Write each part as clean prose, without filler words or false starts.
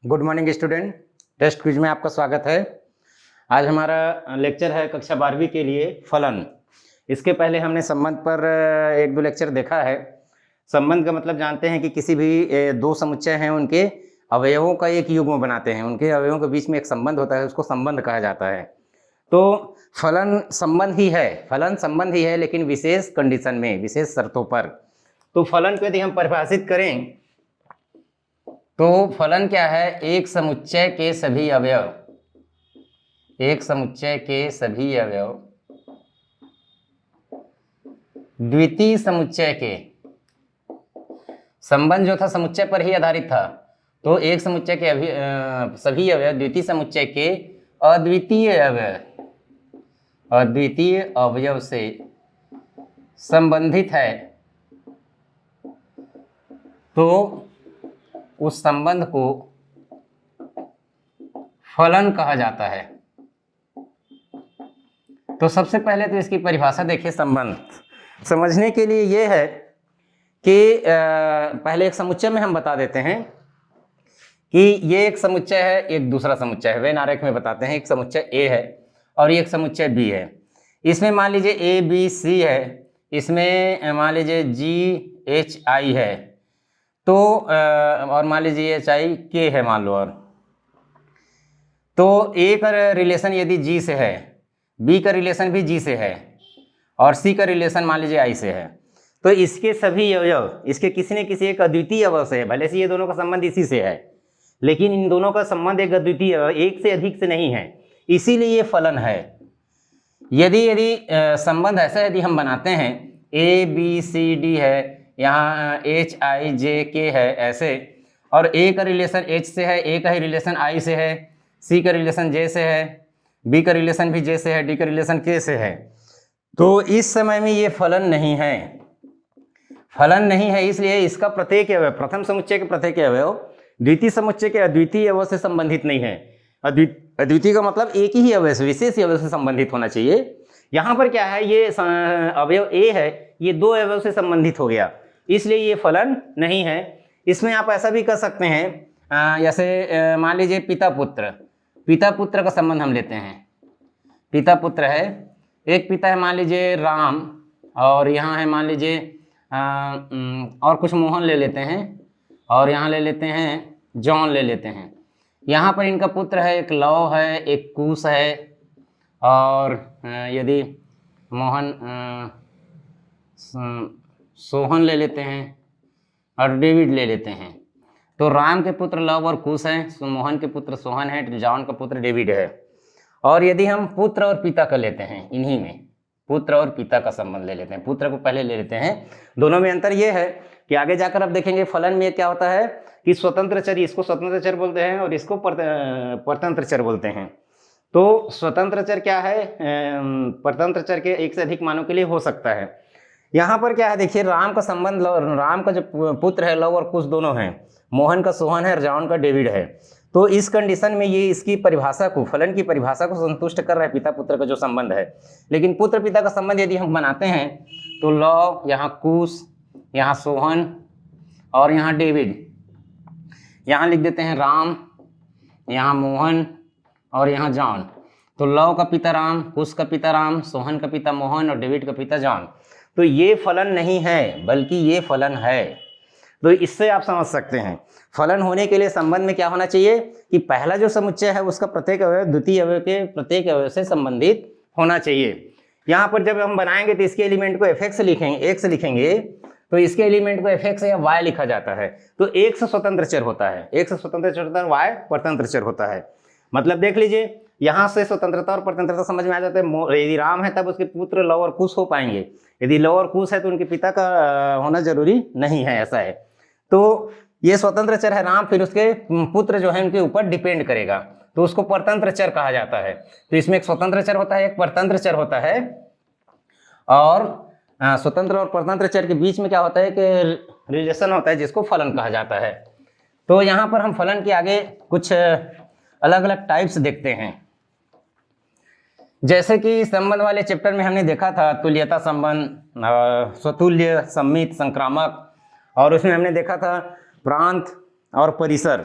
Good morning student. Test quiz में आपका स्वागत है। आज हमारा लेक्चर है कक्षा 12वीं के लिए फलन। इसके पहले हमने संबंध पर एक दो लेक्चर देखा है। संबंध का मतलब जानते हैं कि किसी भी दो समुच्चय हैं, उनके अवयवों का एक युग्म बनाते हैं, उनके अवयवों के बीच में एक संबंध होता है, उसको संबंध कहा जाता है। तो फलन संबंध ही है, फलन संबंध ही है, लेकिन विशेष कंडीशन में, विशेष शर्तों पर। तो फलन को यदि हम परिभाषित करें तो फलन क्या है? एक समुच्चय के सभी अवयव, एक समुच्चय के सभी अवयव द्वितीय समुच्चय के, संबंध जो था समुच्चय पर ही आधारित था, तो एक समुच्चय के सभी अवयव द्वितीय समुच्चय के अद्वितीय अवयव से संबंधित है, तो उस संबंध को फलन कहा जाता है। तो सबसे पहले तो इसकी परिभाषा देखिए। संबंध समझने के लिए ये है कि पहले एक समुच्चय में हम बता देते हैं कि ये एक समुच्चय है, एक दूसरा समुच्चय है। वेन आरेख में बताते हैं, एक समुच्चय ए है और एक समुच्चय बी है। इसमें मान लीजिए ए बी सी है, इसमें मान लीजिए जी एच आई है, तो और मान लीजिए एच आई के है मान लो, और तो ए का रिलेशन यदि जी से है, बी का रिलेशन भी जी से है और सी का रिलेशन मान लीजिए आई से है, तो इसके सभी अवयव इसके किसी न किसी एक अद्वितीय अवयव से है। भले से ये दोनों का संबंध इसी से है, लेकिन इन दोनों का संबंध एक अद्वितीय, एक से अधिक से नहीं है, इसीलिए ये फलन है। यदि संबंध ऐसा यदि हम बनाते हैं, ए बी सी डी है, यहाँ एच आई जे के है ऐसे, और ए का रिलेशन एच से है, ए का ही रिलेशन आई से है, सी का रिलेशन जे से है, बी का रिलेशन भी जे से है, डी का रिलेशन के से है, तो इस समय में ये फलन नहीं है। फलन नहीं है इसलिए इसका प्रत्येक अवयव, प्रथम समुच्चय के प्रत्येक अवयव द्वितीय समुच्चय के अद्वितीय अवयव से संबंधित नहीं है। अद्वितीय का मतलब एक ही अवयव से, विशेष अवयव से संबंधित होना चाहिए। यहाँ पर क्या है, ये अवयव ए है, ये दो अवयव से संबंधित हो गया, इसलिए ये फलन नहीं है। इसमें आप ऐसा भी कर सकते हैं, जैसे मान लीजिए पिता पुत्र का संबंध हम लेते हैं। पिता पुत्र है, एक पिता है मान लीजिए राम, और यहाँ है मान लीजिए और कुछ मोहन ले लेते हैं, और यहाँ ले लेते हैं जॉन ले लेते हैं। यहाँ पर इनका पुत्र है, एक लव है, एक कुश है, और यदि मोहन सोहन ले लेते हैं और डेविड ले लेते हैं, तो राम के पुत्र लव और कुश हैं, मोहन के पुत्र सोहन है, जॉन का पुत्र डेविड है। और यदि हम पुत्र और पिता का लेते हैं, इन्हीं में पुत्र और पिता का संबंध ले लेते हैं, पुत्र को पहले ले लेते हैं। दोनों में अंतर ये है कि आगे जाकर आप देखेंगे फलन में क्या होता है कि स्वतंत्र चर, इसको स्वतंत्र चर बोलते हैं और इसको परतंत्र चर बोलते हैं। तो स्वतंत्र चर क्या है, परतंत्र चर के एक से अधिक मानों के लिए हो सकता है। यहाँ पर क्या है देखिए, राम का संबंध, राम का जो पुत्र है लव और कुश दोनों हैं, मोहन का सोहन है और जॉन का डेविड है। तो इस कंडीशन में ये इसकी परिभाषा को, फलन की परिभाषा को संतुष्ट कर रहा है, पिता पुत्र का जो संबंध है। लेकिन पुत्र पिता का संबंध यदि हम बनाते हैं तो लव, यहाँ कुश, यहाँ सोहन और यहाँ डेविड, यहाँ लिख देते हैं राम, यहाँ मोहन और यहाँ जॉन। तो लव का पिता राम, कुश का पिता राम, सोहन का पिता मोहन और डेविड का पिता जॉन। तो ये फलन नहीं है, बल्कि ये फलन है। तो इससे आप समझ सकते हैं फलन होने के लिए संबंध में क्या होना चाहिए कि पहला जो समुच्चय है उसका प्रत्येक अवयव द्वितीय अवयव के प्रत्येक अवयव से संबंधित होना चाहिए। यहाँ पर जब हम बनाएंगे तो इसके एलिमेंट को fx लिखेंगे, x लिखेंगे, तो इसके एलिमेंट को fx या y लिखा जाता है। तो एक से स्वतंत्र चर होता है, एक से स्वतंत्र चर होता है, y परतंत्र चर होता है। मतलब देख लीजिए, यहाँ से स्वतंत्रता और परतंत्रता समझ में आ जाता है। यदि राम है तब उसके पुत्र लव और कुश हो पाएंगे, यदि लव और कुश है तो उनके पिता का होना जरूरी नहीं है, ऐसा है। तो ये स्वतंत्र चर है राम, फिर उसके पुत्र जो है उनके ऊपर डिपेंड करेगा, तो उसको परतंत्र चर कहा जाता है। तो इसमें एक स्वतंत्र चर होता है, एक परतंत्र चर होता है, और स्वतंत्र और परतंत्र चर के बीच में क्या होता है कि रिलेशन होता है, जिसको फलन कहा जाता है। तो यहाँ पर हम फलन के आगे कुछ अलग अलग टाइप्स देखते हैं। जैसे कि संबंध वाले चैप्टर में हमने देखा था तुल्यता संबंध, स्वतुल्य, सम्मित, संक्रामक, और उसमें हमने देखा था प्रांत और परिसर।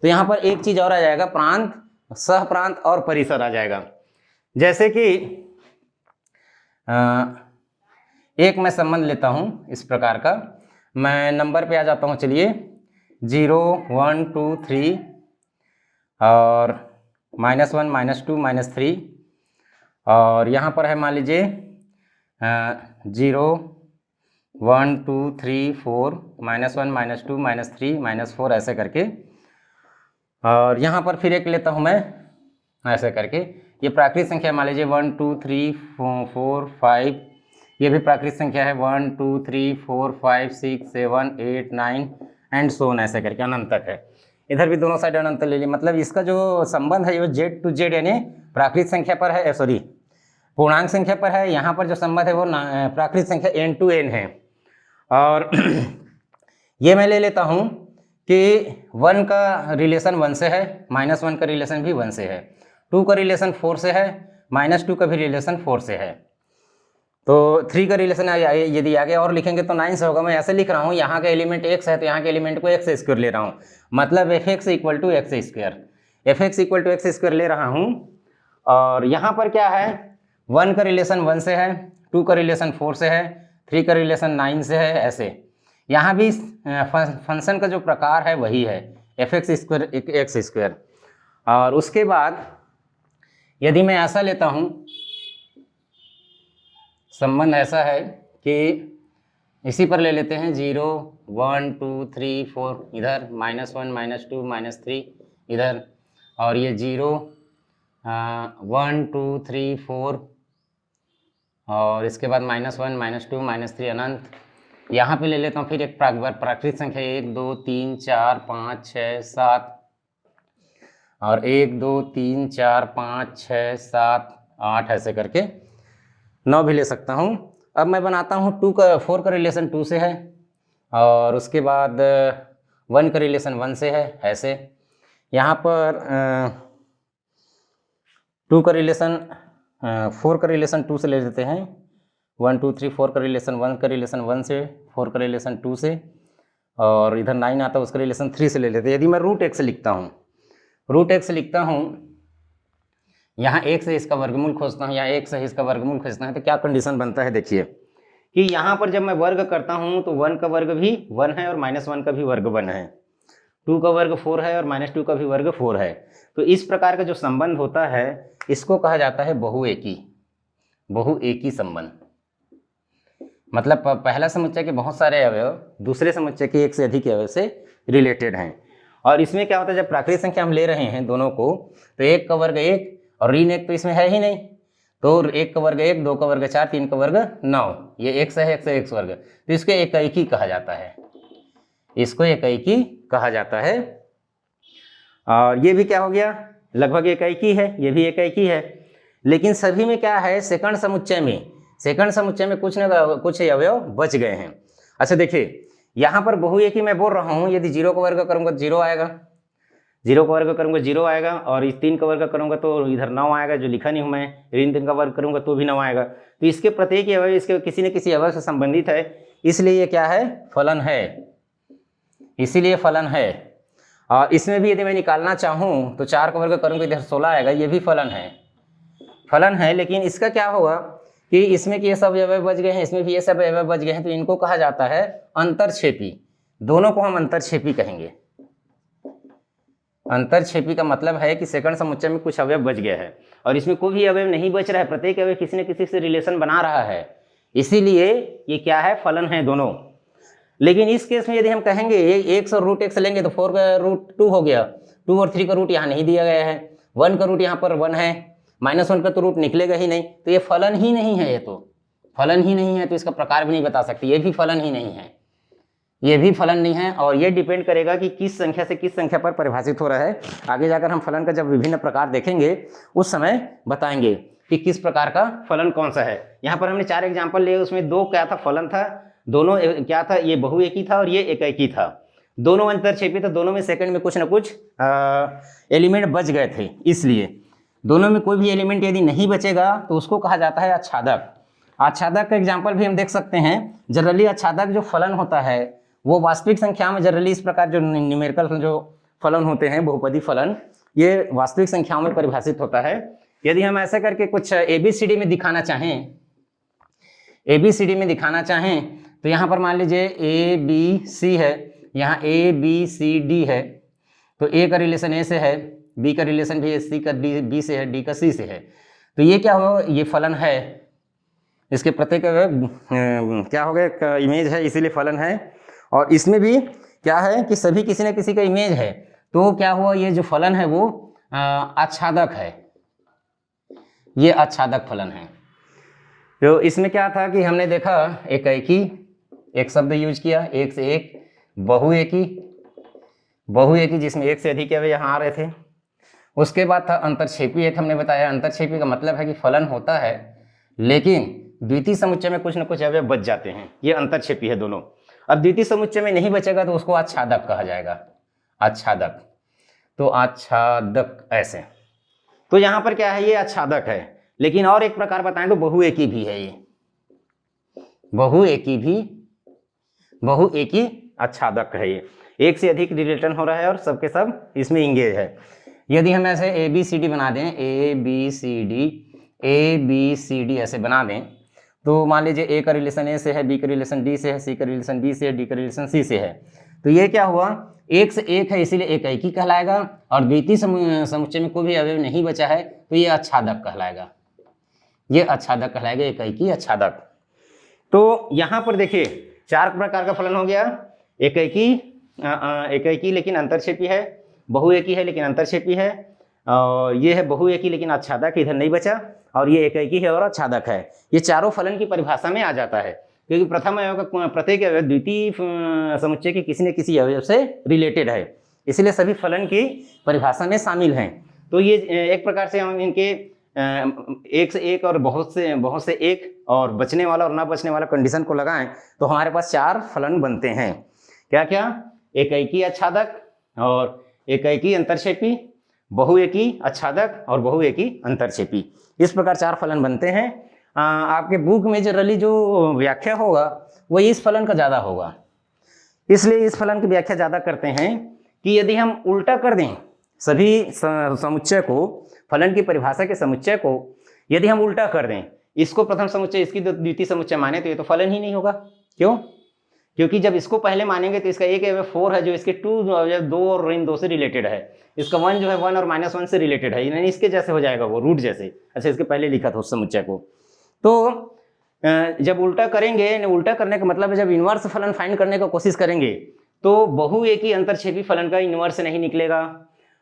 तो यहाँ पर एक चीज और आ जाएगा, प्रांत, सह प्रांत और परिसर आ जाएगा। जैसे कि एक मैं संबंध लेता हूँ इस प्रकार का, मैं नंबर पे आ जाता हूँ, चलिए 0 1 2 3 और -1 -2 -3, और यहाँ पर है मान लीजिए 0 1 2 3 4 -1 -2 -3 -4 ऐसे करके, और यहाँ पर फिर एक लेता हूँ मैं ऐसे करके, ये प्राकृत संख्या मान लीजिए 1 2 3 4 5, ये भी प्राकृत संख्या है 1 2 3 4 5 6 7 8 9 एंड सो ऑन ऐसे करके अनंत तक है। इधर भी दोनों साइड अनंत ले ली, मतलब इसका जो संबंध है वो Z to Z यानी प्राकृत संख्या पर है, सॉरी पूर्णांक संख्या पर है। यहाँ पर जो संबंध है वो प्राकृत संख्या n to n है। और ये मैं ले लेता हूँ कि 1 का रिलेशन 1 से है, -1 का रिलेशन भी 1 से है, 2 का रिलेशन 4 से है, -2 का भी रिलेशन 4 से है, तो 3 का रिलेशन यदि आगे और लिखेंगे तो 9 से होगा। मैं ऐसे लिख रहा हूँ, यहाँ का एलिमेंट x है तो यहाँ के एलिमेंट को x स्क्वायर ले रहा हूँ, मतलब fx equal to X square, fx equal to X square ले रहा हूँ। और यहाँ पर क्या है, 1 का रिलेशन 1 से है, 2 का रिलेशन 4 से है, 3 का रिलेशन 9 से है, ऐसे यहाँ भी फंक्शन का जो प्रकार है वही है fx स्क्वायर एक्स स्क्वायर। और उसके बाद यदि मैं ऐसा लेता हूँ, संबंध ऐसा है कि इसी पर ले लेते हैं 0 1 2 3 4 इधर, -1 -2 -3 इधर, और ये 0 1 2 3 4 और इसके बाद -1 -2 -3 अनंत। यहाँ पे ले लेता हूँ फिर एक प्राकृत संख्या 1 2 3 4 5 6 7 और 1 2 3 4 5 6 7 8 ऐसे करके 9 भी ले सकता हूँ। अब मैं बनाता हूँ 4 का रिलेशन 2 से है, और उसके बाद 1 का रिलेशन 1 से है, ऐसे यहाँ पर 2 का रिलेशन 4 का रिलेशन 2 से ले लेते हैं, 1 2 3 4 का रिलेशन 1 का रिलेशन 1 से, 4 का रिलेशन 2 से, और इधर 9 आता है उसका रिलेशन 3 से ले लेते हैं। यदि मैं √x लिखता हूँ, √x लिखता हूँ, यहाँ 1 से इसका वर्गमूल खोजता हूँ या 1 से इसका वर्गमूल खोजता है, तो क्या कंडीशन बनता है देखिए कि यहाँ पर जब मैं वर्ग करता हूँ तो 1 का वर्ग भी 1 है और -1 का भी वर्ग 1 है, 2 का वर्ग 4 है और -2 का भी वर्ग 4 है। तो इस प्रकार का जो संबंध होता है इसको कहा जाता है बहुएकी संबंध। मतलब पहला समुच्चय के बहुत सारे अवयव दूसरे समुच्चय के एक से अधिक अवयव से रिलेटेड हैं। और इसमें क्या होता है, जब प्राकृत संख्या हम ले रहे हैं दोनों को, तो 1 का वर्ग 1 और ऋण 1 तो इसमें है ही नहीं, तो 1 का वर्ग 1, 2 का वर्ग 4, 3 का वर्ग 9, ये x है, x वर्ग, तो इसको एकैकी कहा जाता है, इसको एकैकी कहा जाता है। और ये भी क्या हो गया, लगभग एकैकी है, ये भी एकैकी है। लेकिन सभी में क्या है, सेकंड समुच्चय में कुछ न कुछ अवयव बच गए हैं। अच्छा देखिए, यहाँ पर बहुएकी मैं बोल रहा हूँ, यदि 0 का वर्ग करूँगा तो 0 आएगा, 0 का वर्ग करूँगा 0 आएगा, और इस 3 का वर्ग करूँगा तो इधर 9 आएगा, जो लिखा नहीं हूँ मैं, ऋण 3 का वर्ग करूँगा तो भी 9 आएगा। तो इसके प्रत्येक अवयव इसके किसी न किसी अवयव से संबंधित है, इसलिए ये क्या है, फलन है, इसीलिए फलन है। और इसमें भी यदि मैं निकालना चाहूँ तो 4 का वर्ग करूँगा इधर 16 आएगा, ये भी फलन है। लेकिन इसका क्या होगा कि इसमें कि ये सब अवयव बच गए हैं, इसमें भी ये सब अवयव बच गए हैं, तो इनको कहा जाता है अंतरक्षेपी। दोनों को हम अंतरक्षेपी कहेंगे। अंतरक्षेपी का मतलब है कि सेकंड समुच्चय में कुछ अवयव बच गया है और इसमें कोई भी अवयव नहीं बच रहा है, प्रत्येक अवयव किसी न किसी से रिलेशन बना रहा है, इसीलिए ये क्या है, फलन है दोनों। लेकिन इस केस में यदि हम कहेंगे ये x और √x लेंगे तो 4 का रूट 2 हो गया, 2 और 3 का रूट यहाँ नहीं दिया गया है, 1 का रूट यहाँ पर 1 है, -1 का तो रूट निकलेगा ही नहीं, तो ये फलन ही नहीं है, ये तो फलन ही नहीं है, तो इसका प्रकार भी नहीं बता सकते, ये भी फलन ही नहीं है, ये भी फलन नहीं है। और ये डिपेंड करेगा कि किस संख्या से किस संख्या पर परिभाषित हो रहा है। आगे जाकर हम फलन का जब विभिन्न प्रकार देखेंगे उस समय बताएंगे कि किस प्रकार का फलन कौन सा है। यहाँ पर हमने 4 एग्जाम्पल लिए, उसमें 2 क्या था, फलन था, दोनों क्या था, ये बहुएकी था और ये एकैकी था, दोनों अंतरक्षेपी था, दोनों में सेकंड में कुछ न कुछ एलिमेंट बच गए थे, इसलिए दोनों में कोई भी एलिमेंट यदि नहीं बचेगा तो उसको कहा जाता है आच्छादक। आच्छादक का एग्जाम्पल भी हम देख सकते हैं। जनरली आच्छादक जो फलन होता है वो वास्तविक संख्या में जनरली इस प्रकार जो न्यूमेरिकल जो फलन होते हैं, बहुपदी फलन, ये वास्तविक संख्याओं में परिभाषित होता है। यदि हम ऐसा करके कुछ ABCD में दिखाना चाहें, ABCD में दिखाना चाहें तो यहाँ पर मान लीजिए ABC है, यहाँ ABCD है, तो A का रिलेशन A से है, B का रिलेशन भी C का B से है, D का C से है, तो ये क्या होगा, ये फलन है, इसके प्रत्येक क्या हो गया, एक इमेज है इसीलिए फलन है। और इसमें भी क्या है कि सभी किसी न किसी का इमेज है, तो क्या हुआ, ये जो फलन है वो आच्छादक है, ये आच्छादक फलन है। तो इसमें क्या था कि हमने देखा एकाएकी, एक शब्द यूज किया, एक से एक, बहुएकी, बहुएकी जिसमें एक से अधिक अवयव यहाँ आ रहे थे। उसके बाद था अंतरक्षेपी, एक हमने बताया, अंतरक्षेपी का मतलब है कि फलन होता है लेकिन द्वितीय समुच्चय में कुछ न कुछ अवयव बच जाते हैं, ये अंतरक्षेपी है दोनों। अब द्वितीय समुच्चय में नहीं बचेगा तो उसको आच्छादक कहा जाएगा, आच्छादक, तो आच्छादक ऐसे। तो यहाँ पर क्या है, ये आच्छादक है। लेकिन और एक प्रकार बताएं तो बहुएकी भी है, ये बहुएकी भी, बहुएकी आच्छादक है, ये एक से अधिक रिलेशन हो रहा है और सबके सब इसमें इंगेज है। यदि हम ऐसे ABCD बना दें, ABCD ऐसे बना दें, तो मान लीजिए A का रिलेशन A से है, B का रिलेशन D से है, C का रिलेशन B से है, D का रिलेशन C से है, तो ये क्या हुआ, एक से एक है इसीलिए एकाएकी कहलाएगा, और द्वितीय समुच्चय में कोई भी अवयव नहीं बचा है तो ये आच्छादक कहलाएगा, ये आच्छादक कहलाएगा, एकाएकी आच्छादक। तो यहाँ पर देखिए 4 प्रकार का फलन हो गया, एकाएकी लेकिन अंतरक्षेपी है, बहुएकी है लेकिन अंतरक्षेपी है, और ये है बहुएकी लेकिन आच्छादक इधर नहीं बचा, और ये एकाएकी है और आच्छादक है। ये चारों फलन की परिभाषा में आ जाता है, क्योंकि प्रथम अवयव का प्रत्येक अवयव द्वितीय समुच्चय के किसी न किसी अवयव से रिलेटेड है, इसलिए सभी फलन की परिभाषा में शामिल हैं। तो ये एक प्रकार से हम इनके एक से एक और बहुत से एक और बचने वाला और ना बचने वाला कंडीशन को लगाएं तो हमारे पास 4 फलन बनते हैं। क्या क्या, एकाएकी आच्छादक और एकाएकी अंतरक्षेपी, बहुएकी आच्छादक और बहुएकी अंतरक्षेपी, इस प्रकार 4 फलन बनते हैं। आपके बुक में जनरली जो व्याख्या होगा वो इस फलन का ज़्यादा होगा, इसलिए इस फलन की व्याख्या ज़्यादा करते हैं कि यदि हम उल्टा कर दें सभी समुच्चय को, फलन की परिभाषा के समुच्चय को यदि हम उल्टा कर दें, इसको प्रथम समुच्चय इसकी द्वितीय समुच्चय माने तो ये तो फलन ही नहीं होगा। क्यों? क्योंकि जब इसको पहले मानेंगे तो इसका एक अवयव 4 है जो इसके 2 और ऋण 2 से रिलेटेड है, इसका 1 जो है 1 और -1 से रिलेटेड है, यानी इसके जैसे हो जाएगा वो रूट जैसे। अच्छा, इसके पहले लिखा था उस समुच्चय को। तो जब उल्टा करेंगे, उल्टा करने का मतलब है जब इनवर्स फलन फाइंड करने का कोशिश करेंगे तो बहुएकी अंतरक्षेपी फलन का इनवर्स नहीं निकलेगा।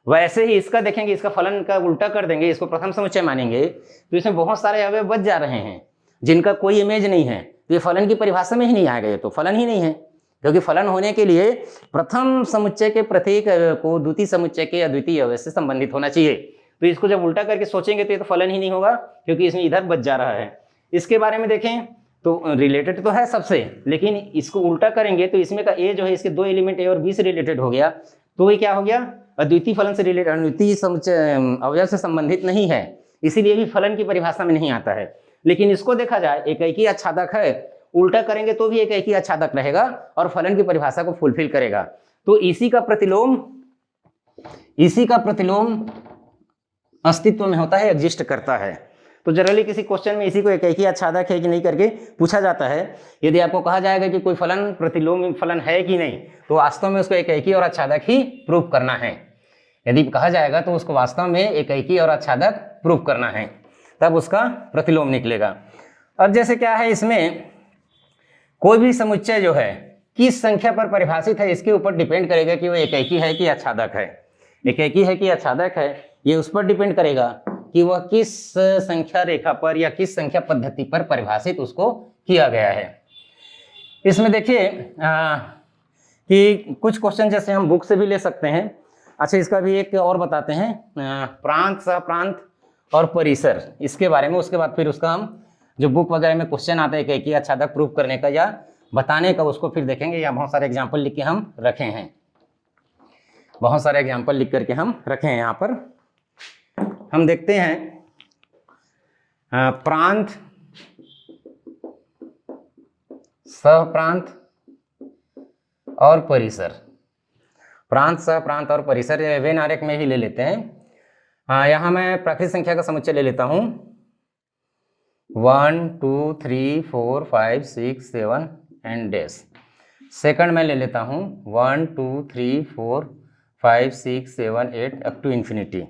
वैसे ही इसका देखेंगे, इसका फलन का उल्टा कर देंगे, इसको प्रथम समुच्चय मानेंगे तो इसमें बहुत सारे अवयव बच जा रहे हैं जिनका कोई इमेज नहीं है, तो ये फलन की परिभाषा में ही नहीं आएगा, ये तो फलन ही नहीं है। क्योंकि फलन होने के लिए प्रथम समुच्चय के प्रत्येक अवयव को द्वितीय समुच्चय के अद्वितीय अवयव से संबंधित होना चाहिए। तो इसको जब उल्टा करके सोचेंगे तो ये तो फलन ही नहीं होगा, क्योंकि इसमें इधर बच जा रहा है। इसके बारे में देखें तो रिलेटेड तो है सबसे, लेकिन इसको उल्टा करेंगे तो इसमें का ए जो है इसके 2 एलिमेंट ए और बी से रिलेटेड हो गया, तो ये क्या हो गया, अद्वितीय फलन से रिलेटेड, अद्वितीय समुच्चय अवयव से संबंधित नहीं है, इसीलिए भी फलन की परिभाषा में नहीं आता है। लेकिन इसको देखा जाए एकाएकी आच्छादक है, उल्टा करेंगे तो भी एकाएकी आच्छादक रहेगा और फलन की परिभाषा को फुलफिल करेगा। तो इसी का प्रतिलोम अस्तित्व में होता है, एग्जिस्ट करता है। तो जनरली किसी क्वेश्चन में इसी को एकाएकी आच्छादक है कि नहीं करके पूछा जाता है। यदि आपको कहा जाएगा कि कोई फलन प्रतिलोम फलन है कि नहीं, तो वास्तव में उसको एकाएकी और आच्छादक ही प्रूव करना है। यदि कहा जाएगा तो उसको वास्तव में एकाएकी और आच्छादक प्रूव करना है, तब उसका प्रतिलोम निकलेगा। अब जैसे क्या है, इसमें कोई भी समुच्चय जो है किस संख्या पर परिभाषित है इसके ऊपर डिपेंड करेगा कि वो एकाएकी है कि आच्छादक है। एकाएकी है कि आच्छादक है, ये उस पर डिपेंड करेगा कि वह किस संख्या रेखा पर या किस संख्या पद्धति पर परिभाषित उसको किया गया है। इसमें देखिए कि कुछ क्वेश्चन जैसे हम बुक से भी ले सकते हैं। अच्छा, इसका भी एक और बताते हैं, प्रांत, सहप्रांत और परिसर, इसके बारे में। उसके बाद फिर उसका हम जो बुक वगैरह में क्वेश्चन आते हैं एकाएकी आच्छादक प्रूव करने का या बताने का, उसको फिर देखेंगे। या बहुत सारे एग्जाम्पल लिख के हम रखे हैं, बहुत सारे एग्जाम्पल लिख करके हम रखे हैं। यहाँ पर हम देखते हैं प्रांत, सहप्रांत और परिसर। प्रांत, सह प्रांत और परिसर वेन आरेख में ही ले लेते हैं। यहाँ मैं प्राकृतिक संख्या का समुच्चय ले लेता हूँ 1 2 3 4 5 6 7 एंड डैश। सेकंड में ले लेता हूँ 1 2 3 4 5 6 7 8 अप टू इन्फिनिटी।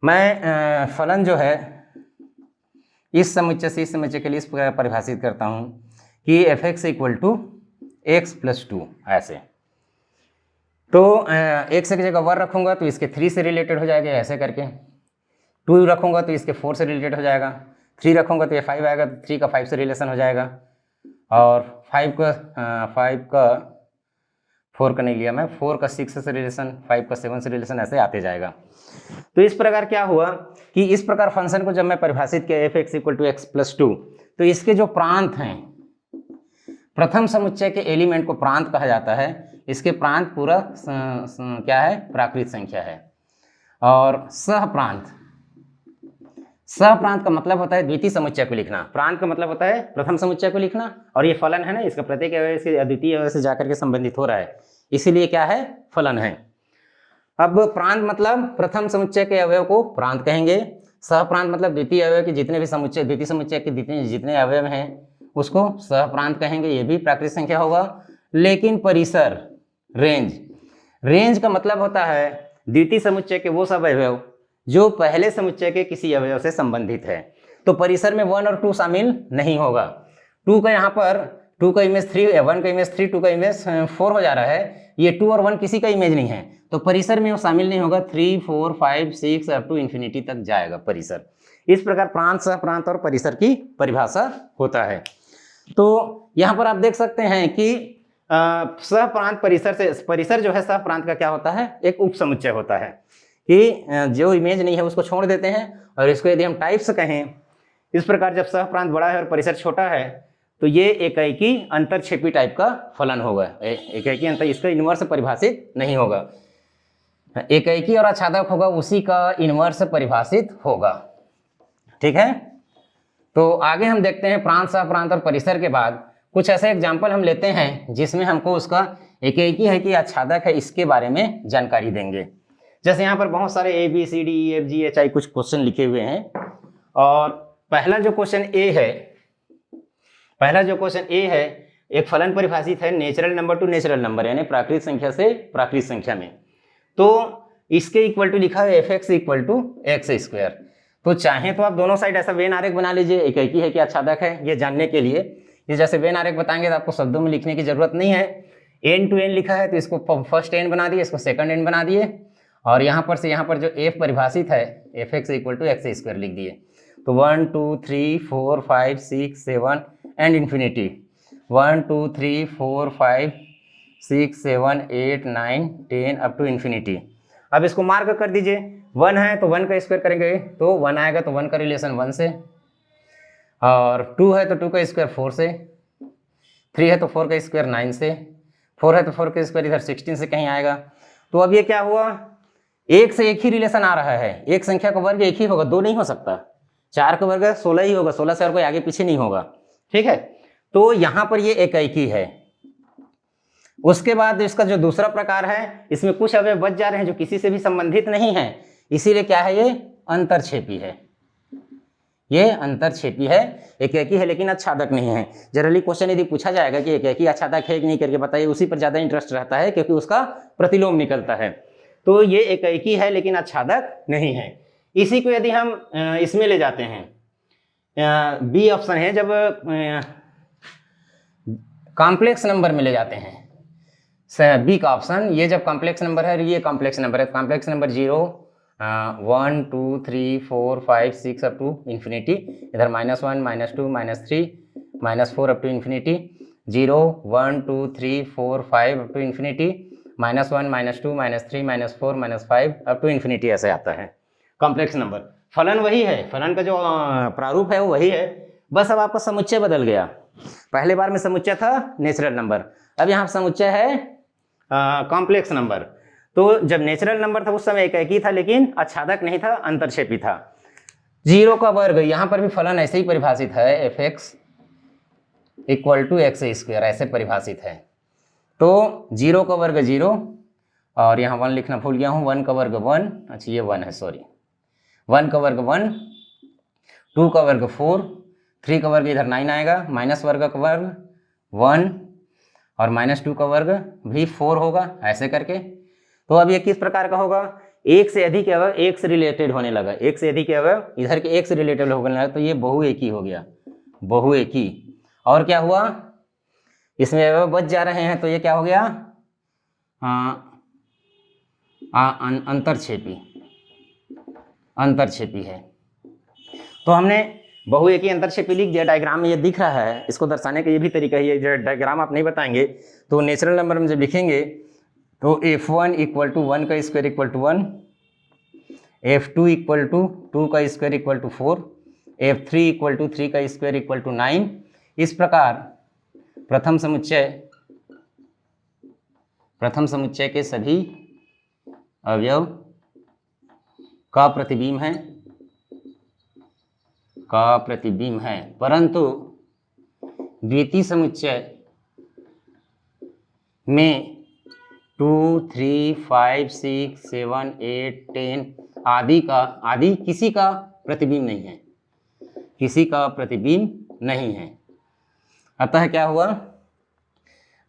मैं फलन जो है इस समुच्चय से इस समुच्चय के लिए इस प्रकार परिभाषित करता हूँ कि f(x) = x + 2 ऐसे। तो x की जगह 1 रखूँगा तो इसके 3 से रिलेटेड हो जाएगा ऐसे करके, 2 रखूँगा तो इसके 4 से रिलेटेड हो जाएगा, 3 रखूँगा तो ये 5 आएगा तो 3 का 5 से रिलेशन हो जाएगा, और 5 का 4 का नहीं लिया मैं, 4 का 6 से रिलेशन, 5 का 7 से रिलेशन, ऐसे आते जाएगा। तो इस प्रकार क्या हुआ कि इस प्रकार फंक्शन को जब मैं परिभाषित किया f(x) = x + 2, तो इसके जो प्रांत हैं, प्रथम समुच्चय के एलिमेंट को प्रांत कहा जाता है। इसके प्रांत पूरा क्या है, प्राकृत संख्या है। और सहप्रांत, सहप्रांत का मतलब होता है द्वितीय समुच्चय को लिखना, प्रांत का मतलब होता है प्रथम समुच्चय को लिखना। और ये फलन है ना, इसका प्रत्येक अवयव से अद्वितीय अवयव से जाकर के संबंधित हो रहा है, इसीलिए क्या है, फलन है। अब प्रांत मतलब प्रथम समुच्चय के अवयव को प्रांत कहेंगे, सहप्रांत मतलब द्वितीय अवयव के जितने भी समुच्चय, द्वितीय समुच्चय के जितने अवयव हैं उसको सहप्रांत कहेंगे, ये भी प्राकृत संख्या होगा। लेकिन परिसर, रेंज का मतलब होता है द्वितीय समुच्चय के वो सब अवयव जो पहले समुच्चय के किसी अवयव से संबंधित है। तो परिसर में 1 और 2 शामिल नहीं होगा। 2 का यहाँ पर 2 का इमेज 3, 1 का इमेज 3, 2 का इमेज 4 हो जा रहा है, ये 2 और 1 किसी का इमेज नहीं है, तो परिसर में वो शामिल नहीं होगा। 3 4 5 6 अप टू इन्फिनिटी तक जाएगा परिसर। इस प्रकार प्रांत, सहप्रांत और परिसर की परिभाषा होता है। तो यहाँ पर आप देख सकते हैं कि सहप्रांत परिसर जो है सहप्रांत का क्या होता है, एक उप समुच्चय होता है कि जो इमेज नहीं है उसको छोड़ देते हैं। और इसको यदि हम टाइप्स कहें, इस प्रकार जब सहप्रांत बड़ा है और परिसर छोटा है तो ये एकाएकी अंतरक्षेपी टाइप का फलन होगा। एकाएकी अंतर, इसका इनवर्स परिभाषित नहीं होगा, एकाएकी और आच्छादक होगा, उसी का इनवर्स परिभाषित होगा। ठीक है, तो आगे हम देखते हैं प्रांत, सहप्रांत और परिसर के बाद कुछ ऐसे एग्जाम्पल हम लेते हैं जिसमें हमको उसका एकाएकी है कि आच्छादक है इसके बारे में जानकारी देंगे। जैसे यहाँ पर बहुत सारे ABCDEFGHI कुछ क्वेश्चन लिखे हुए हैं, और पहला जो क्वेश्चन ए है, एक फलन परिभाषित है natural number two natural number, यानी प्राकृत संख्या से प्राकृत संख्या में। तो इसके इक्वल टू लिखा है f(x) = x²। तो चाहे तो आप दोनों साइड ऐसा वेन आरेख बना लीजिए, एकाएकी है कि आच्छादक है ये जानने के लिए। ये जैसे वेन आरेख बताएंगे तो आपको शब्दों में लिखने की जरूरत नहीं है, n to n लिखा है तो इसको फर्स्ट n बना दिए, इसको सेकंड n बना दिए, और यहाँ पर से यहाँ पर जो f परिभाषित है f(x) = x² लिख दिए। तो 1 2 3 4 5 6 7 and infinity, 1 2 3 4 5 6 7 8 9 10 up to infinity. अब इसको मार्क कर दीजिए, 1 है तो 1 का स्क्वायर करेंगे तो 1 आएगा, तो 1 का रिलेशन 1 से, और 2 है तो 2 का स्क्वायर 4 से, 3 है तो 4 का स्क्वायर 9 से, 4 है तो 4 का स्क्वायर इधर 16 से कहीं आएगा। तो अब ये क्या हुआ, एक से एक ही रिलेशन आ रहा है, एक संख्या का वर्ग एक ही होगा, 2 नहीं हो सकता, 4 का वर्ग 16 ही होगा, 16 से और कोई आगे पीछे नहीं होगा। ठीक है, तो यहाँ पर ये एकाएकी है। उसके बाद इसका जो दूसरा प्रकार है, इसमें कुछ अवयव बच जा रहे हैं जो किसी से भी संबंधित नहीं है, इसीलिए क्या है, ये अंतरक्षेपी है। ये अंतरक्षेपी है, एकाएकी है लेकिन आच्छादक नहीं है। जनरली क्वेश्चन यदि पूछा जाएगा कि एकाएकी आच्छादक है कि नहीं करके बताइए, उसी पर ज्यादा इंटरेस्ट रहता है क्योंकि उसका प्रतिलोम निकलता है। तो ये एकाएकी है लेकिन आच्छादक नहीं है। इसी को यदि हम इसमें ले जाते हैं, बी ऑप्शन है, जब कॉम्प्लेक्स नंबर में ले जाते हैं, बी का ऑप्शन, ये जब कॉम्प्लेक्स नंबर है, ये कॉम्प्लेक्स नंबर है, complex number 0 1 2 3 4 5 6 up to infinity, इधर -1 -2 -3 -4 up to infinity, 0 1 2 3 4 5 up to infinity, -1 -2 -3 -4 -5 up to infinity, ऐसे आता है कॉम्प्लेक्स नंबर। फलन वही है, फलन का जो प्रारूप है वो वही है, बस अब आपका समुच्चय बदल गया। पहले बार में समुच्चय था नेचुरल नंबर, अब यहाँ समुच्चय है कॉम्प्लेक्स नंबर। तो जब नेचुरल नंबर था उस समय एकाएकी था लेकिन आच्छादक नहीं था, अंतरक्षेपी था। 0 का वर्ग, यहाँ पर भी फलन ऐसे ही परिभाषित है, f(x) = x² ऐसे परिभाषित है। तो 0 का वर्ग 0 और यहाँ 1 लिखना भूल गया हूँ, 1 का वर्ग 1, अच्छा ये 1 है, सॉरी, 1 का वर्ग 1, 2 का वर्ग 4, 3 का वर्ग इधर 9 आएगा, माइनस वर्ग का वर्ग 1 और -2 का वर्ग भी 4 होगा, ऐसे करके। तो अब ये किस प्रकार का होगा, एक से अधिक अवयव एक से रिलेटेड होने लगा, एक से अधिक अवयव इधर के एक से रिलेटेड होने लगा, तो ये बहुएकी हो गया, बहुएकी। और क्या हुआ, इसमें अवयव बच जा रहे हैं, तो ये क्या हो गया, अंतरक्षेपी, अंतरक्षेपी है। तो हमने बहुएकी अंतरक्षेपी लिख दिया, डायग्राम में ये दिख रहा है, इसको दर्शाने का ये भी तरीका है। ये डायग्राम आप नहीं बताएंगे तो नेचुरल नंबर में जब लिखेंगे तो f1 इक्वल टू 1 का square equal to 1, f2 equal to 2 का square equal to 4, f3 equal to 3 का स्क्वायर इक्वल टू 9। इस प्रकार प्रथम समुच्चय के सभी अवयव का प्रतिबिंब है, परंतु द्वितीय समुच्चय में 2, 3, 5, 6, 7, 8, 10 आदि किसी का प्रतिबिंब नहीं है, किसी का प्रतिबिंब नहीं है। अतः क्या हुआ,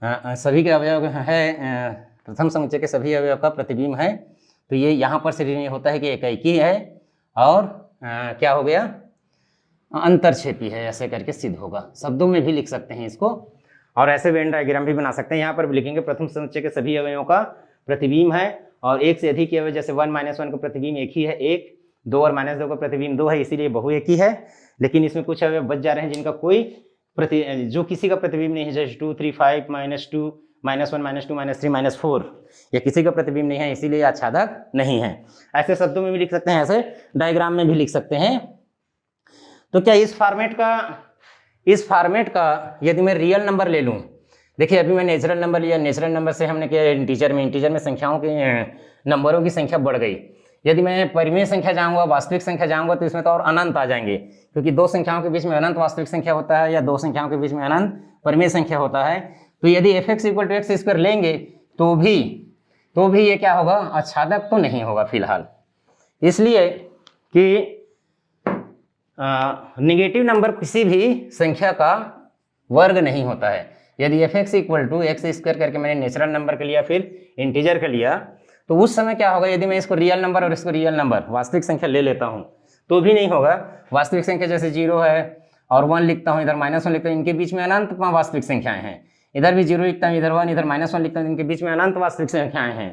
सभी के अवयव है, प्रथम समुच्चय के सभी अवयव का प्रतिबिंब है, तो ये यहाँ पर से निर्णय होता है कि एकैकी है और क्या हो गया, अंतरक्षेपी है, ऐसे करके सिद्ध होगा। शब्दों में भी लिख सकते हैं इसको, और ऐसे वेन डायग्राम भी बना सकते हैं। यहाँ पर भी लिखेंगे प्रथम समुच्चय के सभी अवयवों का प्रतिबिंब है, और एक से अधिक अवयव, जैसे 1 - 1 का प्रतिबिंब एक ही है 1, 2 और -2 का प्रतिबिंब 2 है, इसीलिए बहुएकी है। लेकिन इसमें कुछ अवयव बच जा रहे हैं जिनका कोई जो किसी का प्रतिबिंब नहीं है, जैसे 2, 3, 5, -2, -1, -2, -3, -4, ये किसी का प्रतिबिंब नहीं है, इसीलिए आच्छादक नहीं है। ऐसे शब्दों में भी लिख सकते हैं, ऐसे डायग्राम में भी लिख सकते हैं। तो क्या इस फॉर्मेट का यदि मैं रियल नंबर ले लूं, देखिए अभी मैं नेचुरल नंबर लिया, नेचुरल नंबर से हमने क्या, इंटीजर में संख्याओं की नंबरों की संख्या बढ़ गई। यदि मैं परिमेय संख्या जाऊंगा, वास्तविक संख्या जाऊंगा, तो इसमें तो और अनंत आ जाएंगे, क्योंकि दो संख्याओं के बीच में अनंत वास्तविक संख्या होता है, या दो संख्याओं के बीच में अनंत परिमेय संख्या होता है। तो यदि fx = x² लेंगे तो भी ये क्या होगा, आच्छादक तो नहीं होगा फिलहाल, इसलिए कि नेगेटिव नंबर किसी भी संख्या का वर्ग नहीं होता है। यदि fx = x² करके मैंने नेचुरल नंबर का लिया, फिर इंटीजर का लिया, तो उस समय क्या होगा, यदि मैं इसको रियल नंबर और इसको रियल नंबर वास्तविक संख्या ले लेता हूं तो भी नहीं होगा। वास्तविक संख्या जैसे 0 है और 1 लिखता हूं, इधर -1 लिखता हूं, इनके बीच में अनंत वास्तविक संख्याएं हैं। इधर भी 0 लिखता हूं, इधर 1, इधर -1 लिखता हूं, इनके बीच में अनंत वास्तविक संख्याएं हैं।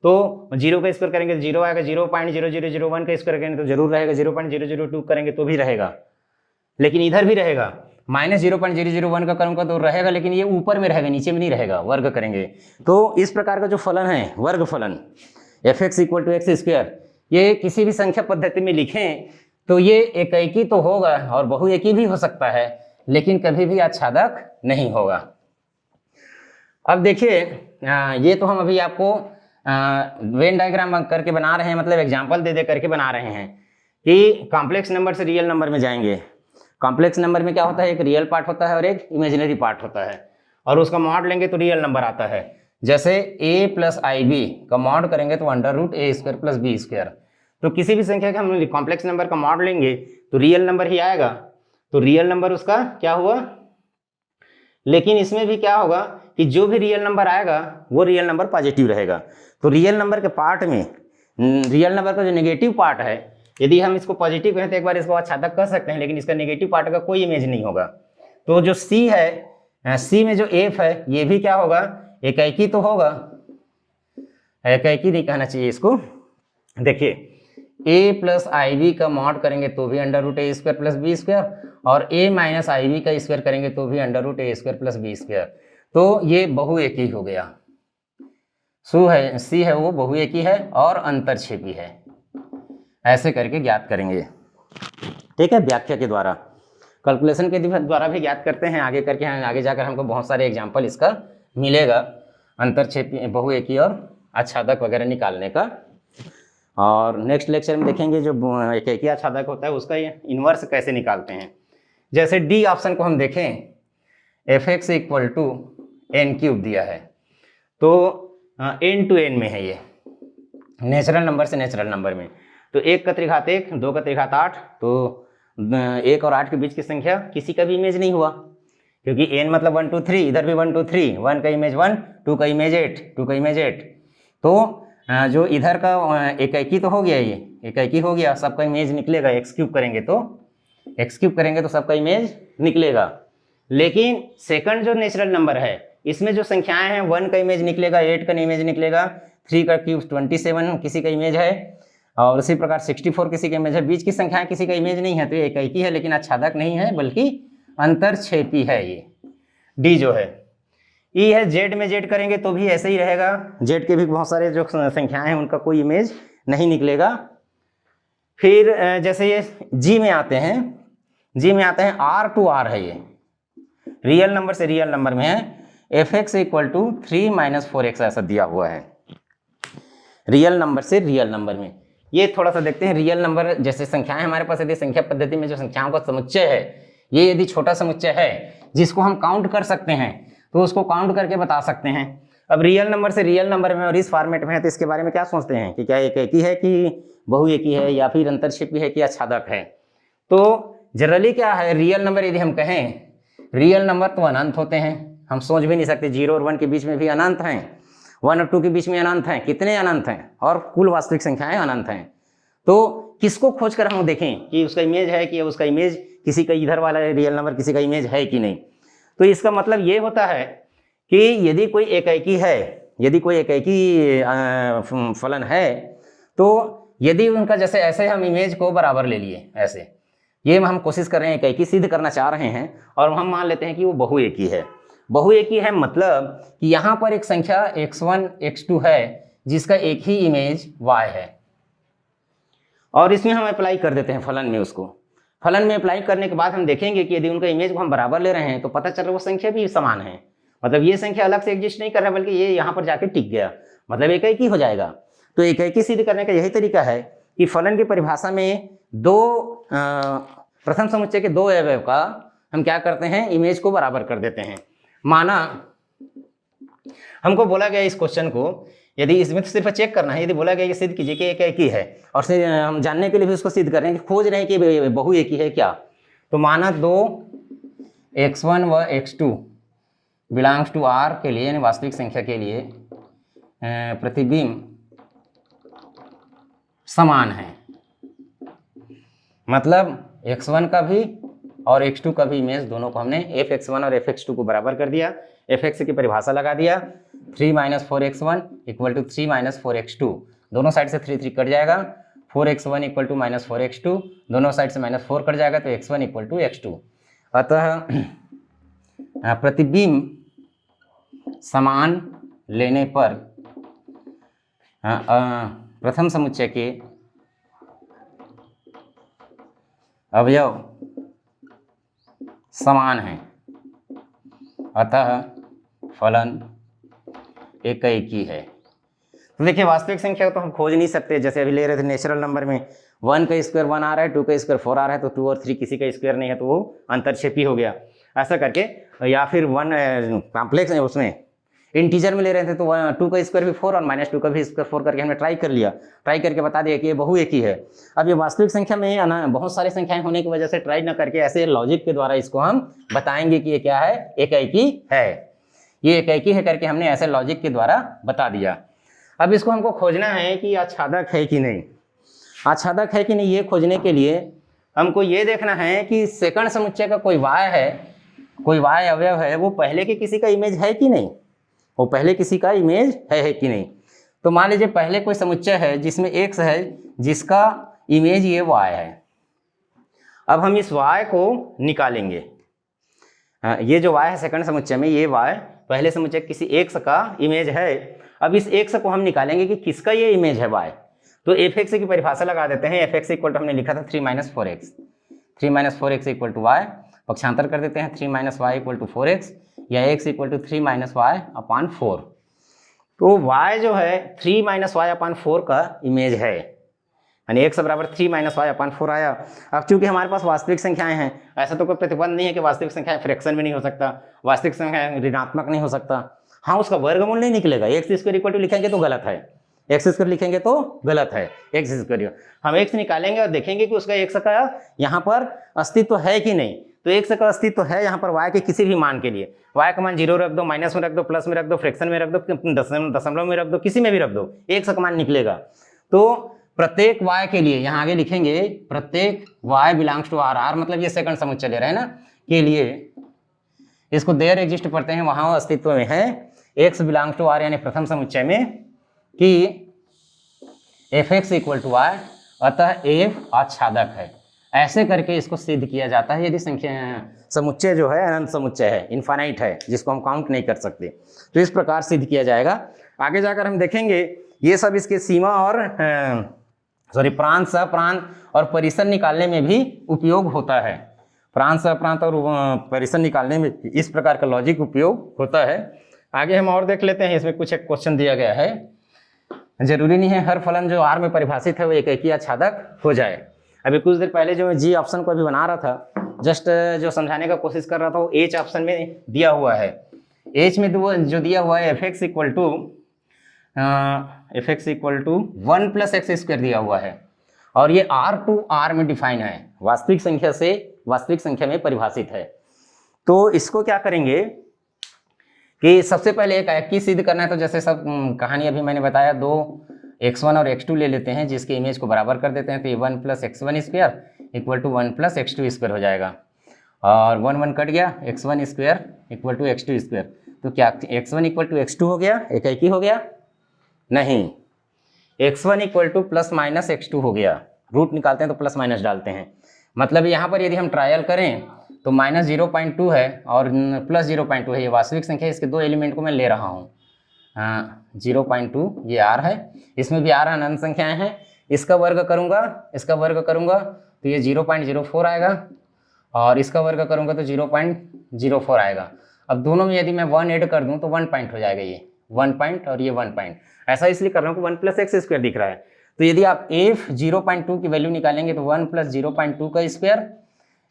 तो 0 का स्क्वायर करेंगे तो 0 आएगा, 0.0001 का स्क्वायर करेंगे तो जरूर रहेगा, 0.002 करेंगे तो भी रहेगा, लेकिन इधर भी रहेगा। -0.001 का करूंगा तो रहेगा, लेकिन ये ऊपर में रहेगा, नीचे में नहीं रहेगा, वर्ग करेंगे। तो इस प्रकार का जो फलन है, वर्ग फलन fx = x², ये किसी भी संख्या पद्धति में लिखें तो ये एकैकी तो होगा और बहुएकी भी हो सकता है, लेकिन कभी भी आच्छादक नहीं होगा। अब देखिए, ये तो हम अभी आपको वेन डायग्राम करके बना रहे हैं, मतलब एग्जाम्पल दे करके बना रहे हैं कि कॉम्प्लेक्स नंबर से रियल नंबर में जाएंगे। कॉम्प्लेक्स नंबर में क्या होता है, एक रियल पार्ट होता है और एक इमेजिनरी पार्ट होता है, और उसका मॉड लेंगे तो रियल नंबर आता है। जैसे a + ib का मॉड करेंगे तो √a² + b²। तो किसी भी संख्या का हम कॉम्प्लेक्स नंबर का मॉड लेंगे तो रियल नंबर ही आएगा, तो रियल नंबर उसका क्या हुआ। लेकिन इसमें भी क्या होगा कि जो भी रियल नंबर आएगा वो रियल नंबर पॉजिटिव रहेगा। तो रियल नंबर के पार्ट में, रियल नंबर का जो नेगेटिव पार्ट है, यदि हम इसको पॉजिटिव कहें तो एक बार इसको आच्छादक कर सकते हैं, लेकिन इसका नेगेटिव पार्ट का कोई इमेज नहीं होगा। तो जो c है, c में जो f है, ये भी क्या होगा, एकैकी तो होगा, एकैकी नहीं कहना चाहिए इसको। देखिए a + ib का मॉड करेंगे तो भी √a² + b², और a - ib का स्क्वायर करेंगे तो भी √a² + b²। तो ये बहुएकी हो गया। c है वो बहुएकी है और अंतरक्षेपी है, ऐसे करके ज्ञात करेंगे। ठीक है, व्याख्या के द्वारा, कैलकुलेशन के द्वारा भी ज्ञात करते हैं आगे करके। आगे जाकर हमको बहुत सारे एग्जाम्पल इसका मिलेगा, अंतरक्षेपी, बहुएकी और आच्छादक वगैरह निकालने का। और नेक्स्ट लेक्चर में देखेंगे जो एकैकी आच्छादक होता है उसका इन्वर्स कैसे निकालते हैं। जैसे डी ऑप्शन को हम देखें, fx = n³ दिया है, तो एन टू एन में है, ये नेचुरल नंबर से नेचुरल नंबर में। तो 1 का त्रिघात 1, 2 का त्रिघात 8, तो 1 और 8 के बीच की संख्या किसी का भी इमेज नहीं हुआ, क्योंकि n मतलब 1 2 3, इधर भी 1 2 3, 1 का इमेज 1, 2 का इमेज 8, 2 का इमेज 8। तो जो इधर का इक्की तो हो गया, ये इक्की हो गया, सबका इमेज निकलेगा। एक्स क्यूब करेंगे तो सबका इमेज निकलेगा। लेकिन सेकंड जो नेचुरल नंबर है, इसमें जो संख्याएं हैं, 1 का इमेज निकलेगा, 8 का इमेज निकलेगा, 3 का क्यूब 27 किसी का इमेज है, और उसी प्रकार 64 किसी का इमेज है। बीच की संख्याएं किसी का इमेज नहीं है, तो ये इक्की है, लेकिन आच्छादक नहीं है बल्कि अंतरछेपी है। ये डी जो है ई है। जेड में जेड करेंगे तो भी ऐसे ही रहेगा, जेड के भी बहुत सारे जो संख्याएं हैं उनका कोई इमेज नहीं निकलेगा। फिर जैसे ये जी में आते हैं, आर टू आर है, ये रियल नंबर से रियल नंबर में है। F X equal to 3 - 4x ऐसा दिया हुआ है, रियल नंबर से रियल नंबर में। ये थोड़ा सा देखते हैं, रियल नंबर जैसे संख्याएं हमारे पास, यदि संख्या पद्धति में जो संख्याओं का समुच्चय है, ये यदि छोटा समुच्चय है जिसको हम काउंट कर सकते हैं, तो उसको काउंट करके बता सकते हैं। अब रियल नंबर से रियल नंबर में और इस फॉर्मेट में है, तो इसके बारे में क्या सोचते हैं कि क्या इक्की है कि बहुएकी है, या फिर अंतरछेपी है कि आच्छादक है। तो जनरली क्या है, रियल नंबर यदि हम कहें, रियल नंबर तो अनंत होते हैं, हम सोच भी नहीं सकते। 0 और 1 के बीच में भी अनंत हैं, 1 और 2 के बीच में अनंत हैं, कितने अनंत हैं, और कुल वास्तविक संख्याएं अनंत हैं। तो किसको खोज कर हम देखें कि उसका इमेज है कि उसका इमेज किसी का इधर वाला रियल नंबर किसी का इमेज है कि नहीं। तो इसका मतलब ये होता है कि यदि कोई इक्की है, यदि कोई इक्की फलन है, तो यदि उनका जैसे ऐसे हम इमेज को बराबर ले लिए, ऐसे ये हम कोशिश कर रहे हैं, इक्की सिद्ध करना चाह रहे हैं, और हम मान लेते हैं कि वो बहुएकी है। बहुएकी है मतलब कि यहाँ पर एक संख्या x1 x2 है जिसका एक ही इमेज y है, और इसमें हम अप्लाई कर देते हैं फलन में। उसको फलन में अप्लाई करने के बाद हम देखेंगे कि यदि उनका इमेज को हम बराबर ले रहे हैं, तो पता चल रहा है वो संख्या भी समान है। मतलब ये संख्या अलग से एग्जिस्ट नहीं कर रहा है, बल्कि ये यहाँ पर जाके टिक गया, मतलब इक्की हो जाएगा। तो इक्की सिद्ध करने का यही तरीका है कि फलन की परिभाषा में प्रथम समुच्चय के 2 अवयव का हम क्या करते हैं, इमेज को बराबर कर देते हैं। माना हमको बोला गया इस क्वेश्चन को, यदि इसमें तो सिर्फ चेक करना है, यदि बोला गया कि सिद्ध कीजिए कि इक्की है, और हम जानने के लिए भी उसको सिद्ध कर रहे हैं कि खोज रहे हैं कि बहुएकी है क्या। तो माना 2 x1 व x2 बिलोंग्स टू R के लिए, यानी वास्तविक संख्या के लिए प्रतिबिंब समान है। मतलब x1 का भी और x2 का भी इमेज, दोनों को हमने fx1 और fx2 को बराबर कर दिया, fx की परिभाषा लगा दिया, 3 - 4x1 = 3 - 4x2, दोनों साइड से 3 3 कट जाएगा, 4x1 = -4x2, दोनों साइड से -4 कट जाएगा, तो x1 = x2। अतः प्रतिबिंब समान लेने पर प्रथम समुच्चय के अवयव समान हैं, अतः फलन इक्की है। तो देखिए, वास्तविक संख्या को तो हम खोज नहीं सकते, जैसे अभी ले रहे थे नेचुरल नंबर में 1 का स्क्वायर 1 आ रहा है, 2 का स्क्वायर 4 आ रहा है, तो 2 और 3 किसी का स्क्वायर नहीं है, तो वो अंतरछेपी हो गया ऐसा करके। या फिर 1 कॉम्प्लेक्स है, उसमें इंटीजर में ले रहे थे, तो 2 का स्क्वायर भी 4 और -2 का भी स्क्वायर 4 करके हमने ट्राई कर लिया, ट्राई करके बता दिया कि ये बहुएकी है। अब ये वास्तविक संख्या में बहुत सारी संख्याएं होने की वजह से ट्राई ना करके ऐसे लॉजिक के द्वारा इसको हम बताएंगे कि ये क्या है, इक्की है, ये इक्की है करके हमने ऐसे लॉजिक के द्वारा बता दिया। अब इसको हमको खोजना है कि आच्छादक है कि नहीं, आच्छादक है कि नहीं, ये खोजने के लिए हमको ये देखना है कि सेकंड समुच्चय का कोई y है, कोई y अवयव है, वो पहले के किसी का इमेज है कि नहीं, वो पहले किसी का इमेज है कि नहीं। तो मान लीजिए पहले कोई समुच्चय है जिसमें x है, जिसका इमेज ये y है। अब हम इस y को निकालेंगे, ये जो y है सेकंड समुच्चय में, ये y पहले समुच्चय किसी x का इमेज है। अब इस x को हम निकालेंगे कि किसका ये इमेज है y। तो fx की परिभाषा लगा देते हैं, fx = हमने लिखा था 3 - 4x, 3 - 4x = y, पक्षांतर कर देते हैं, 3 - y = 4x, या x = 3 - y/4। तो y जो है 3 - y/4 का इमेज है, यानी x बराबर 3 - y/4 आया। अब चूंकि हमारे पास वास्तविक संख्याएं हैं, ऐसा तो कोई प्रतिबंध नहीं है कि वास्तविक संख्याएं फ्रैक्शन में नहीं हो सकता, वास्तविक संख्या ऋणात्मक नहीं हो सकता, हाँ, उसका वर्गमूल नहीं निकलेगा। एक्स स्क्वायर इक्वल टू लिखेंगे तो गलत है, एक्स स्क्वायर लिखेंगे तो गलत है। एक्स स्क्वायर हम एक्स निकालेंगे और देखेंगे कि उसका एक्स का यहाँ पर अस्तित्व है कि नहीं। तो एक्स का अस्तित्व है यहाँ पर y के किसी भी मान के लिए। y का मान 0 रख दो, माइनस में रख दो, प्लस में रख दो, फ्रैक्शन में रख दो, दशमलव में रख दो, किसी में भी रख दो, एक्स का मान निकलेगा। तो प्रत्येक y के लिए यहाँ आगे लिखेंगे प्रत्येक y belongs to R, R मतलब ये सेकंड समुच्चय ले रहे हैं ना, के लिए इसको देयर एग्जिस्ट पढ़ते हैं, वहां अस्तित्व में है x बिलोंग्स टू आर यानी प्रथम समुच्चय में कि fx इक्वल टू y, अतः f आच्छादक है। ऐसे करके इसको सिद्ध किया जाता है यदि संख्या समुच्चय जो है अनंत समुच्चय है, इनफाइनाइट है, जिसको हम काउंट नहीं कर सकते, तो इस प्रकार सिद्ध किया जाएगा। आगे जाकर हम देखेंगे ये सब इसके सीमा और प्रांत, सप्रांत और परिसर निकालने में भी उपयोग होता है। प्रांत, सप्रांत और परिसर निकालने में इस प्रकार का लॉजिक उपयोग होता है। आगे हम और देख लेते हैं, इसमें कुछ एक क्वेश्चन दिया गया है। जरूरी नहीं है हर फलन जो आर में परिभाषित है वो एक आच्छादक हो जाए। अभी कुछ देर पहले जो मैं जी ऑप्शन को अभी बना रहा था, जस्ट जो समझाने का कोशिश कर रहा था, वो एच ऑप्शन में दिया हुआ है। एच में जो दिया हुआ है F X equal to 1 plus X square दिया हुआ है, और ये आर टू आर में डिफाइन है, वास्तविक संख्या से वास्तविक संख्या में परिभाषित है। तो इसको क्या करेंगे कि सबसे पहले एक की सिद्ध करना है। तो जैसे सब कहानी अभी मैंने बताया, दो x1 और x2 ले लेते हैं जिसके इमेज को बराबर कर देते हैं, तो ये 1 plus x1 square equal to 1 plus x2 square हो जाएगा, और 1 1 कट गया, x1 square equal to x2 square. तो क्या x1 इक्वल टू x2 हो गया, एक ही हो गया? नहीं, x1 equal to plus minus x2 हो गया। रूट निकालते हैं तो प्लस माइनस डालते हैं, मतलब यहाँ पर यदि हम ट्रायल करें तो माइनस 0.2 है और प्लस 0.2 है, ये वास्तविक संख्या है, इसके दो एलिमेंट को मैं ले रहा हूँ। 0.2 ये r है, इसमें भी r अनंत संख्याएं हैं। इसका वर्ग करूँगा तो ये 0.04 आएगा, और इसका वर्ग करूँगा तो 0.04 आएगा। अब दोनों में यदि मैं 1 ऐड कर दूँ तो 1 पॉइंट हो जाएगा, ये 1 पॉइंट और ये 1 पॉइंट। ऐसा इसलिए कर रहा हूँ कि 1 प्लस एक्स स्क्वायर दिख रहा है। तो यदि आप f 0.2 की वैल्यू निकालेंगे तो 1 प्लस 0.2 का स्क्वायर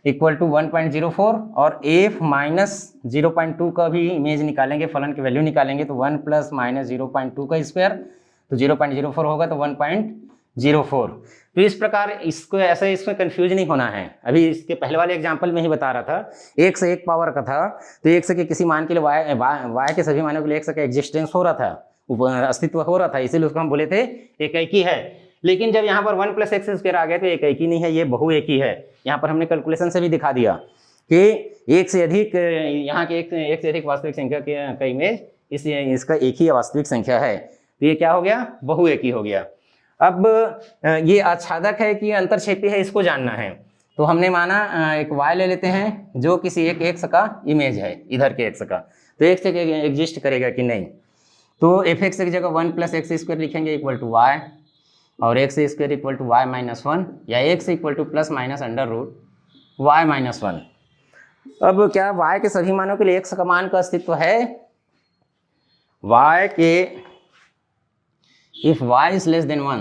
इक्वल टू 1.04, और f माइनस 0.2 का भी इमेज निकालेंगे, फलन की वैल्यू निकालेंगे तो 1 प्लस माइनस 0.2 का स्क्वायर, तो 0.04 होगा तो 1.04। तो इस प्रकार इसको ऐसे इसमें कंफ्यूज नहीं होना है। अभी इसके पहले वाले एग्जांपल में ही बता रहा था, एक से एक पावर का था, तो एक से के किसी मान के लिए y के सभी मानों के लिए एक से का एग्जिस्टेंस हो रहा था, अस्तित्व हो रहा था, इसीलिए उसको हम बोले थे एक ही है। लेकिन जब यहाँ पर 1 प्लस एक्स स्क्वायर आ गया तो एक ही नहीं है, ये बहु एक ही है। यहाँ पर हमने कैलकुलेशन से भी दिखा दिया कि एक से अधिक यहाँ के एक से अधिक वास्तविक संख्या का इमेज इसका एक ही वास्तविक संख्या है, तो ये क्या हो गया, बहु एक ही हो गया। अब ये आच्छादक है कि अंतरक्षेपी है, इसको जानना है। तो हमने माना एक y ले लेते हैं जो किसी एक एक्स का इमेज है, इधर के एक्स का, तो एक्स एग्जिस्ट करेगा कि नहीं। तो एफ एक्स की जगह 1 प्लस एक्स स्क्वायर लिखेंगे इक्वल टू वाई, और X square equal to Y minus 1, या X equal to plus minus under root Y minus 1। अब क्या y के सभी मानों के लिए x का मान का अस्तित्व है? y के if y is less then 1,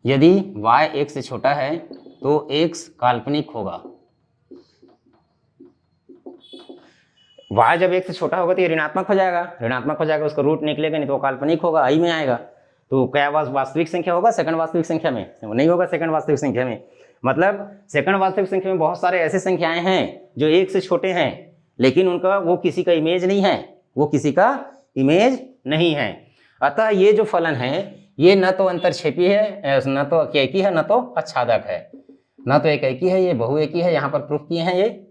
यदि y 1 से छोटा है तो x काल्पनिक होगा। y जब 1 से छोटा होगा तो ये ऋणात्मक हो जाएगा, उसका रूट निकलेगा नहीं तो वो काल्पनिक होगा, आई में आएगा। तो क्या वास्तविक संख्या होगा सेकंड वास्तविक संख्या में? नहीं होगा सेकंड वास्तविक संख्या में। मतलब सेकंड वास्तविक संख्या में बहुत सारे ऐसे संख्याएं हैं जो 1 से छोटे हैं, लेकिन उनका वो किसी का इमेज नहीं है, अतः ये जो फलन है ये न तो अंतरक्षेपी है, न तो एकैकी है, न तो आच्छादक है। न तो एकैकी है, ये बहुएकी है, यहाँ पर प्रूफ किए हैं ये,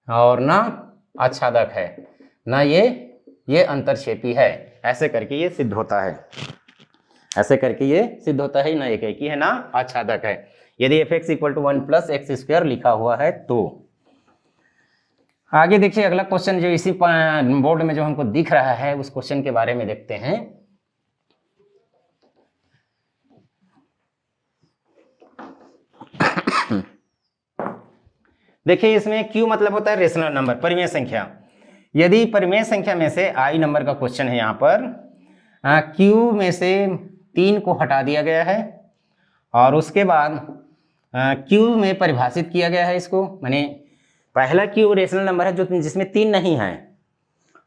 और न आच्छादक है, न ये अंतरक्षेपी है। ऐसे करके ये सिद्ध होता है, न एकैकी है, न आच्छादक है, यदि F X equal to 1 plus X square लिखा हुआ है तो। आगे देखिए अगला क्वेश्चन जो इसी बोर्ड में जो हमको दिख रहा है उस क्वेश्चन के बारे में देखते हैं। देखिए इसमें Q मतलब होता है रेशनल नंबर, परिमेय संख्या। यदि परिमेय संख्या में से i नंबर का क्वेश्चन है, यहाँ पर Q में से 3 को हटा दिया गया है, और उसके बाद Q में परिभाषित किया गया है इसको, माने पहला Q रेशनल नंबर है जो जिसमें 3 नहीं है,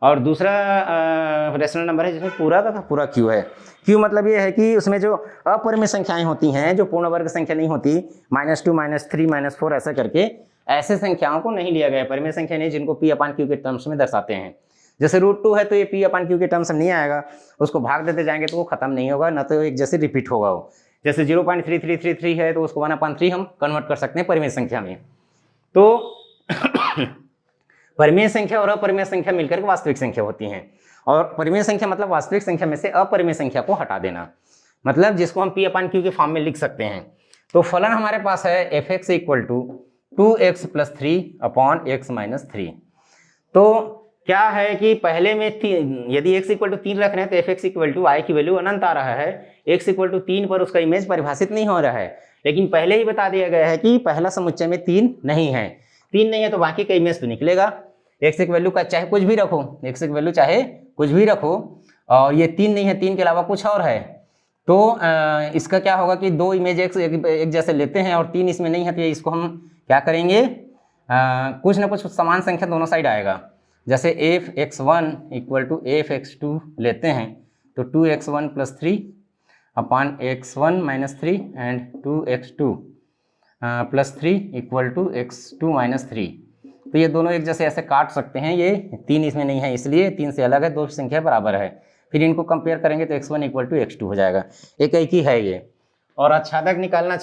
और दूसरा रेशनल नंबर है जिसमें पूरा का पूरा क्यू है। क्यू मतलब ये है कि उसमें जो अपरिमेय संख्याएं होती हैं, जो पूर्ण वर्ग संख्या नहीं होती, -2 -3 -4 ऐसा करके, ऐसे संख्याओं को नहीं लिया गया है। परिमेय संख्या नहीं जिनको पी अपान क्यू के टर्म्स में दर्शाते हैं। जैसे √2 है तो ये पी अपान क्यू के टर्म्स में नहीं आएगा, उसको भाग देते जाएंगे तो वो खत्म नहीं होगा, न तो एक जैसे रिपीट होगा वो। जैसे 0.3333 है तो उसको 1/3 हम कन्वर्ट कर सकते हैं परिमेय संख्या में। तो परिमेय संख्या और अपरिमेय संख्या मिलकर के वास्तविक संख्या होती हैं। और परिमेय संख्या मतलब वास्तविक संख्या में से अपरिमेय संख्या को हटा देना, मतलब जिसको हम पी अपान क्यू के फॉर्म में लिख सकते हैं। तो फलन हमारे पास है f(x) = 2x + 3 अपॉन x - 3। तो क्या है कि पहले में यदि x = 3 रख रहे हैं तो f(x) = y की वैल्यू अनंत आ रहा है, x = 3 पर उसका इमेज परिभाषित नहीं हो रहा है। लेकिन पहले ही बता दिया गया है कि पहला समुच्चय में 3 नहीं है, 3 नहीं है तो बाकी का इमेज तो निकलेगा। x की वैल्यू का चाहे कुछ भी रखो, x की वैल्यू चाहे कुछ भी रखो, और ये 3 नहीं है, 3 के अलावा कुछ और है, तो इसका क्या होगा कि दो इमेज एक जैसे लेते हैं और 3 इसमें नहीं है, तो इसको हम क्या करेंगे, कुछ ना कुछ समान संख्या दोनों साइड आएगा। जैसे f(x1) = f(x2) लेते हैं तो 2x1 + 3 upon x1 - 3 and 2x2 + 3 = x2 - 3। तो ये दोनों एक जैसे ऐसे काट सकते हैं, ये 3 इसमें नहीं है इसलिए 3 से अलग है, दो संख्या बराबर है। फिर इनको कंपेयर करेंगे तो x1 = x2 हो जाएगा, एक ही है ये। और आच्छादक निकालना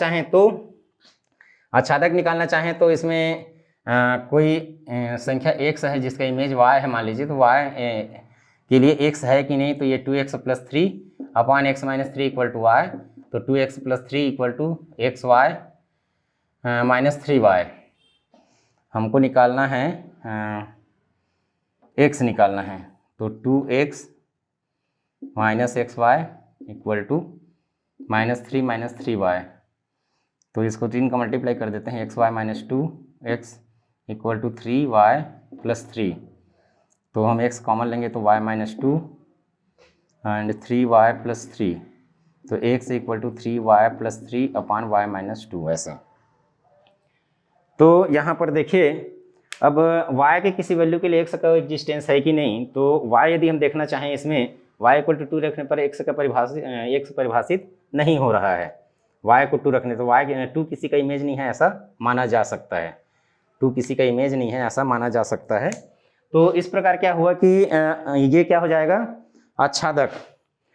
चाहें तो इसमें कोई संख्या x है जिसका इमेज y है मान लीजिए, तो y के लिए x है कि नहीं, तो ये 2x + 3 अपॉन x - 3 = y, तो 2x + 3 = xy - 3y। हमको निकालना है x निकालना है, तो 2x - xy = -3 - 3y। तो इसको 3 का मल्टीप्लाई कर देते हैं, xy - 2x = 3y + 3। तो हम x कॉमन लेंगे तो y - 2 एंड 3y + 3, तो x = 3y + 3 अपॉन y - 2 ऐसे। तो यहाँ पर देखिए, अब y के किसी वैल्यू के लिए x का एग्जिस्टेंस है कि नहीं, तो y यदि हम देखना चाहें इसमें y = 2 रखने पर x परिभाषित नहीं हो रहा है। y को 2 रखने तो y 2 किसी का इमेज नहीं है ऐसा माना जा सकता है, 2 किसी का इमेज नहीं है ऐसा माना जा सकता है। तो इस प्रकार क्या हुआ कि ये क्या हो जाएगा, आच्छादक,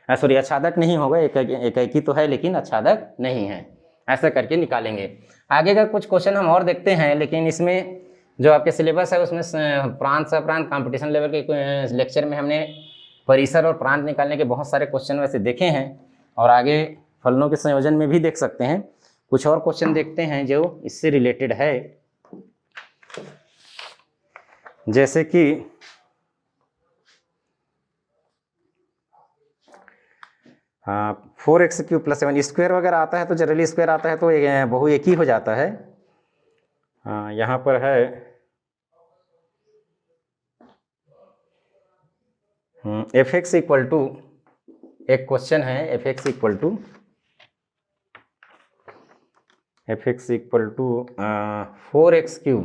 सॉरी आच्छादक नहीं होगा, एकाकी तो है लेकिन आच्छादक नहीं है, ऐसा करके निकालेंगे। आगे का कुछ क्वेश्चन हम और देखते हैं, लेकिन इसमें जो आपके सिलेबस है उसमें प्रांत सप्रांत कंपटीशन लेवल के लेक्चर में हमने परिसर और प्रांत निकालने के बहुत सारे क्वेश्चन वैसे देखे हैं, और आगे फलनों के संयोजन में भी देख सकते हैं। कुछ और क्वेश्चन देखते हैं जो इससे रिलेटेड है, जैसे कि हाँ 4x³ + 7 स्क्वायर वगैरह आता है तो जनरली स्क्वायर आता है तो बहु एक ही हो जाता है। हाँ यहाँ पर है f(x) = एक क्वेश्चन है, f(x) = 4x³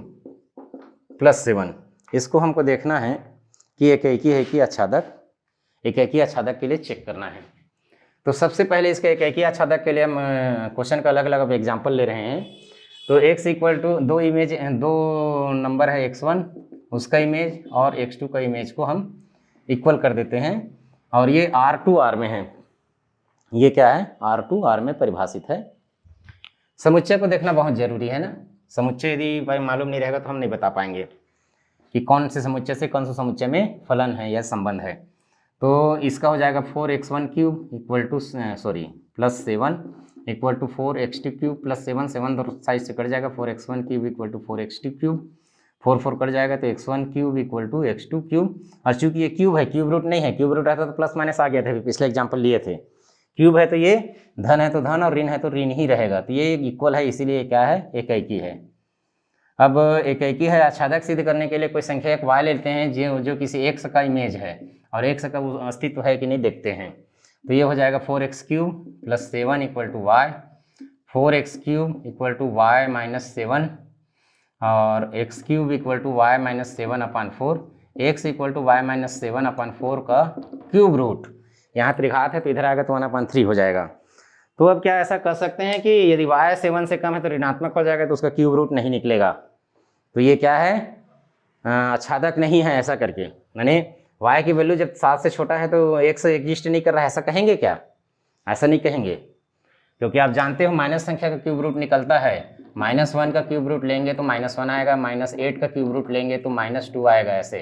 + 7। इसको हमको देखना है कि एकाकी है कि आच्छादक, एकाकी आच्छादक के लिए चेक करना है। तो सबसे पहले इसके एकाकी आच्छादक के लिए हम क्वेश्चन का अलग अलग एग्जाम्पल ले रहे हैं। तो x = दो नंबर है x1 उसका इमेज और x2 का इमेज को हम इक्वल कर देते हैं, और ये R2 R में है, ये क्या है R2 R में परिभाषित है। समुच्चय को देखना बहुत जरूरी है ना, समुच्चय यदि मालूम नहीं रहेगा तो हम नहीं बता पाएंगे कि कौन से समुच्चय से कौन से समुच्चय में फलन है या संबंध है। तो इसका हो जाएगा 4x1³ + 7 = 4x2³ + 7, 7 दोनों साइड से कट जाएगा, 4x1³ = 4x2³, 4 4 कट जाएगा तो x1³ = x2³। और चूंकि ये क्यूब है, क्यूब रूट नहीं है, क्यूब रूट रहता तो प्लस माइनस आ गया था, पिछले एग्जाम्पल लिए थे। क्यूब है तो ये धन है तो धन और ऋण है तो ऋण ही रहेगा, तो ये इक्वल है इसीलिए क्या है एकाकी है। अब एकाकी है आच्छादक सिद्ध करने के लिए कोई संख्या एक y लेते हैं जो किसी x का इमेज है और x का अस्तित्व है कि नहीं देखते हैं। तो ये हो जाएगा 4x³ + 7 = y, 4x³ = y - 7 और x³ = y - 7/4, x equal to Y minus 7/4 का क्यूब रूट, यहाँ त्रिघात है तो इधर आएगा तो 1/3 हो जाएगा। तो अब क्या ऐसा कर सकते हैं कि यदि y 7 से कम है तो ऋणात्मक हो जाएगा, तो उसका क्यूब रूट नहीं निकलेगा, तो ये क्या है, आच्छादक नहीं है। ऐसा करके यानी y की वैल्यू जब 7 से छोटा है तो x एग्जिस्ट नहीं कर रहा है, ऐसा कहेंगे क्या? ऐसा नहीं कहेंगे, क्योंकि आप जानते हो माइनस संख्या का क्यूब रूट निकलता है। -1 का क्यूब रूट लेंगे तो -1 आएगा, -8 का क्यूब रूट लेंगे तो -2 आएगा, ऐसे।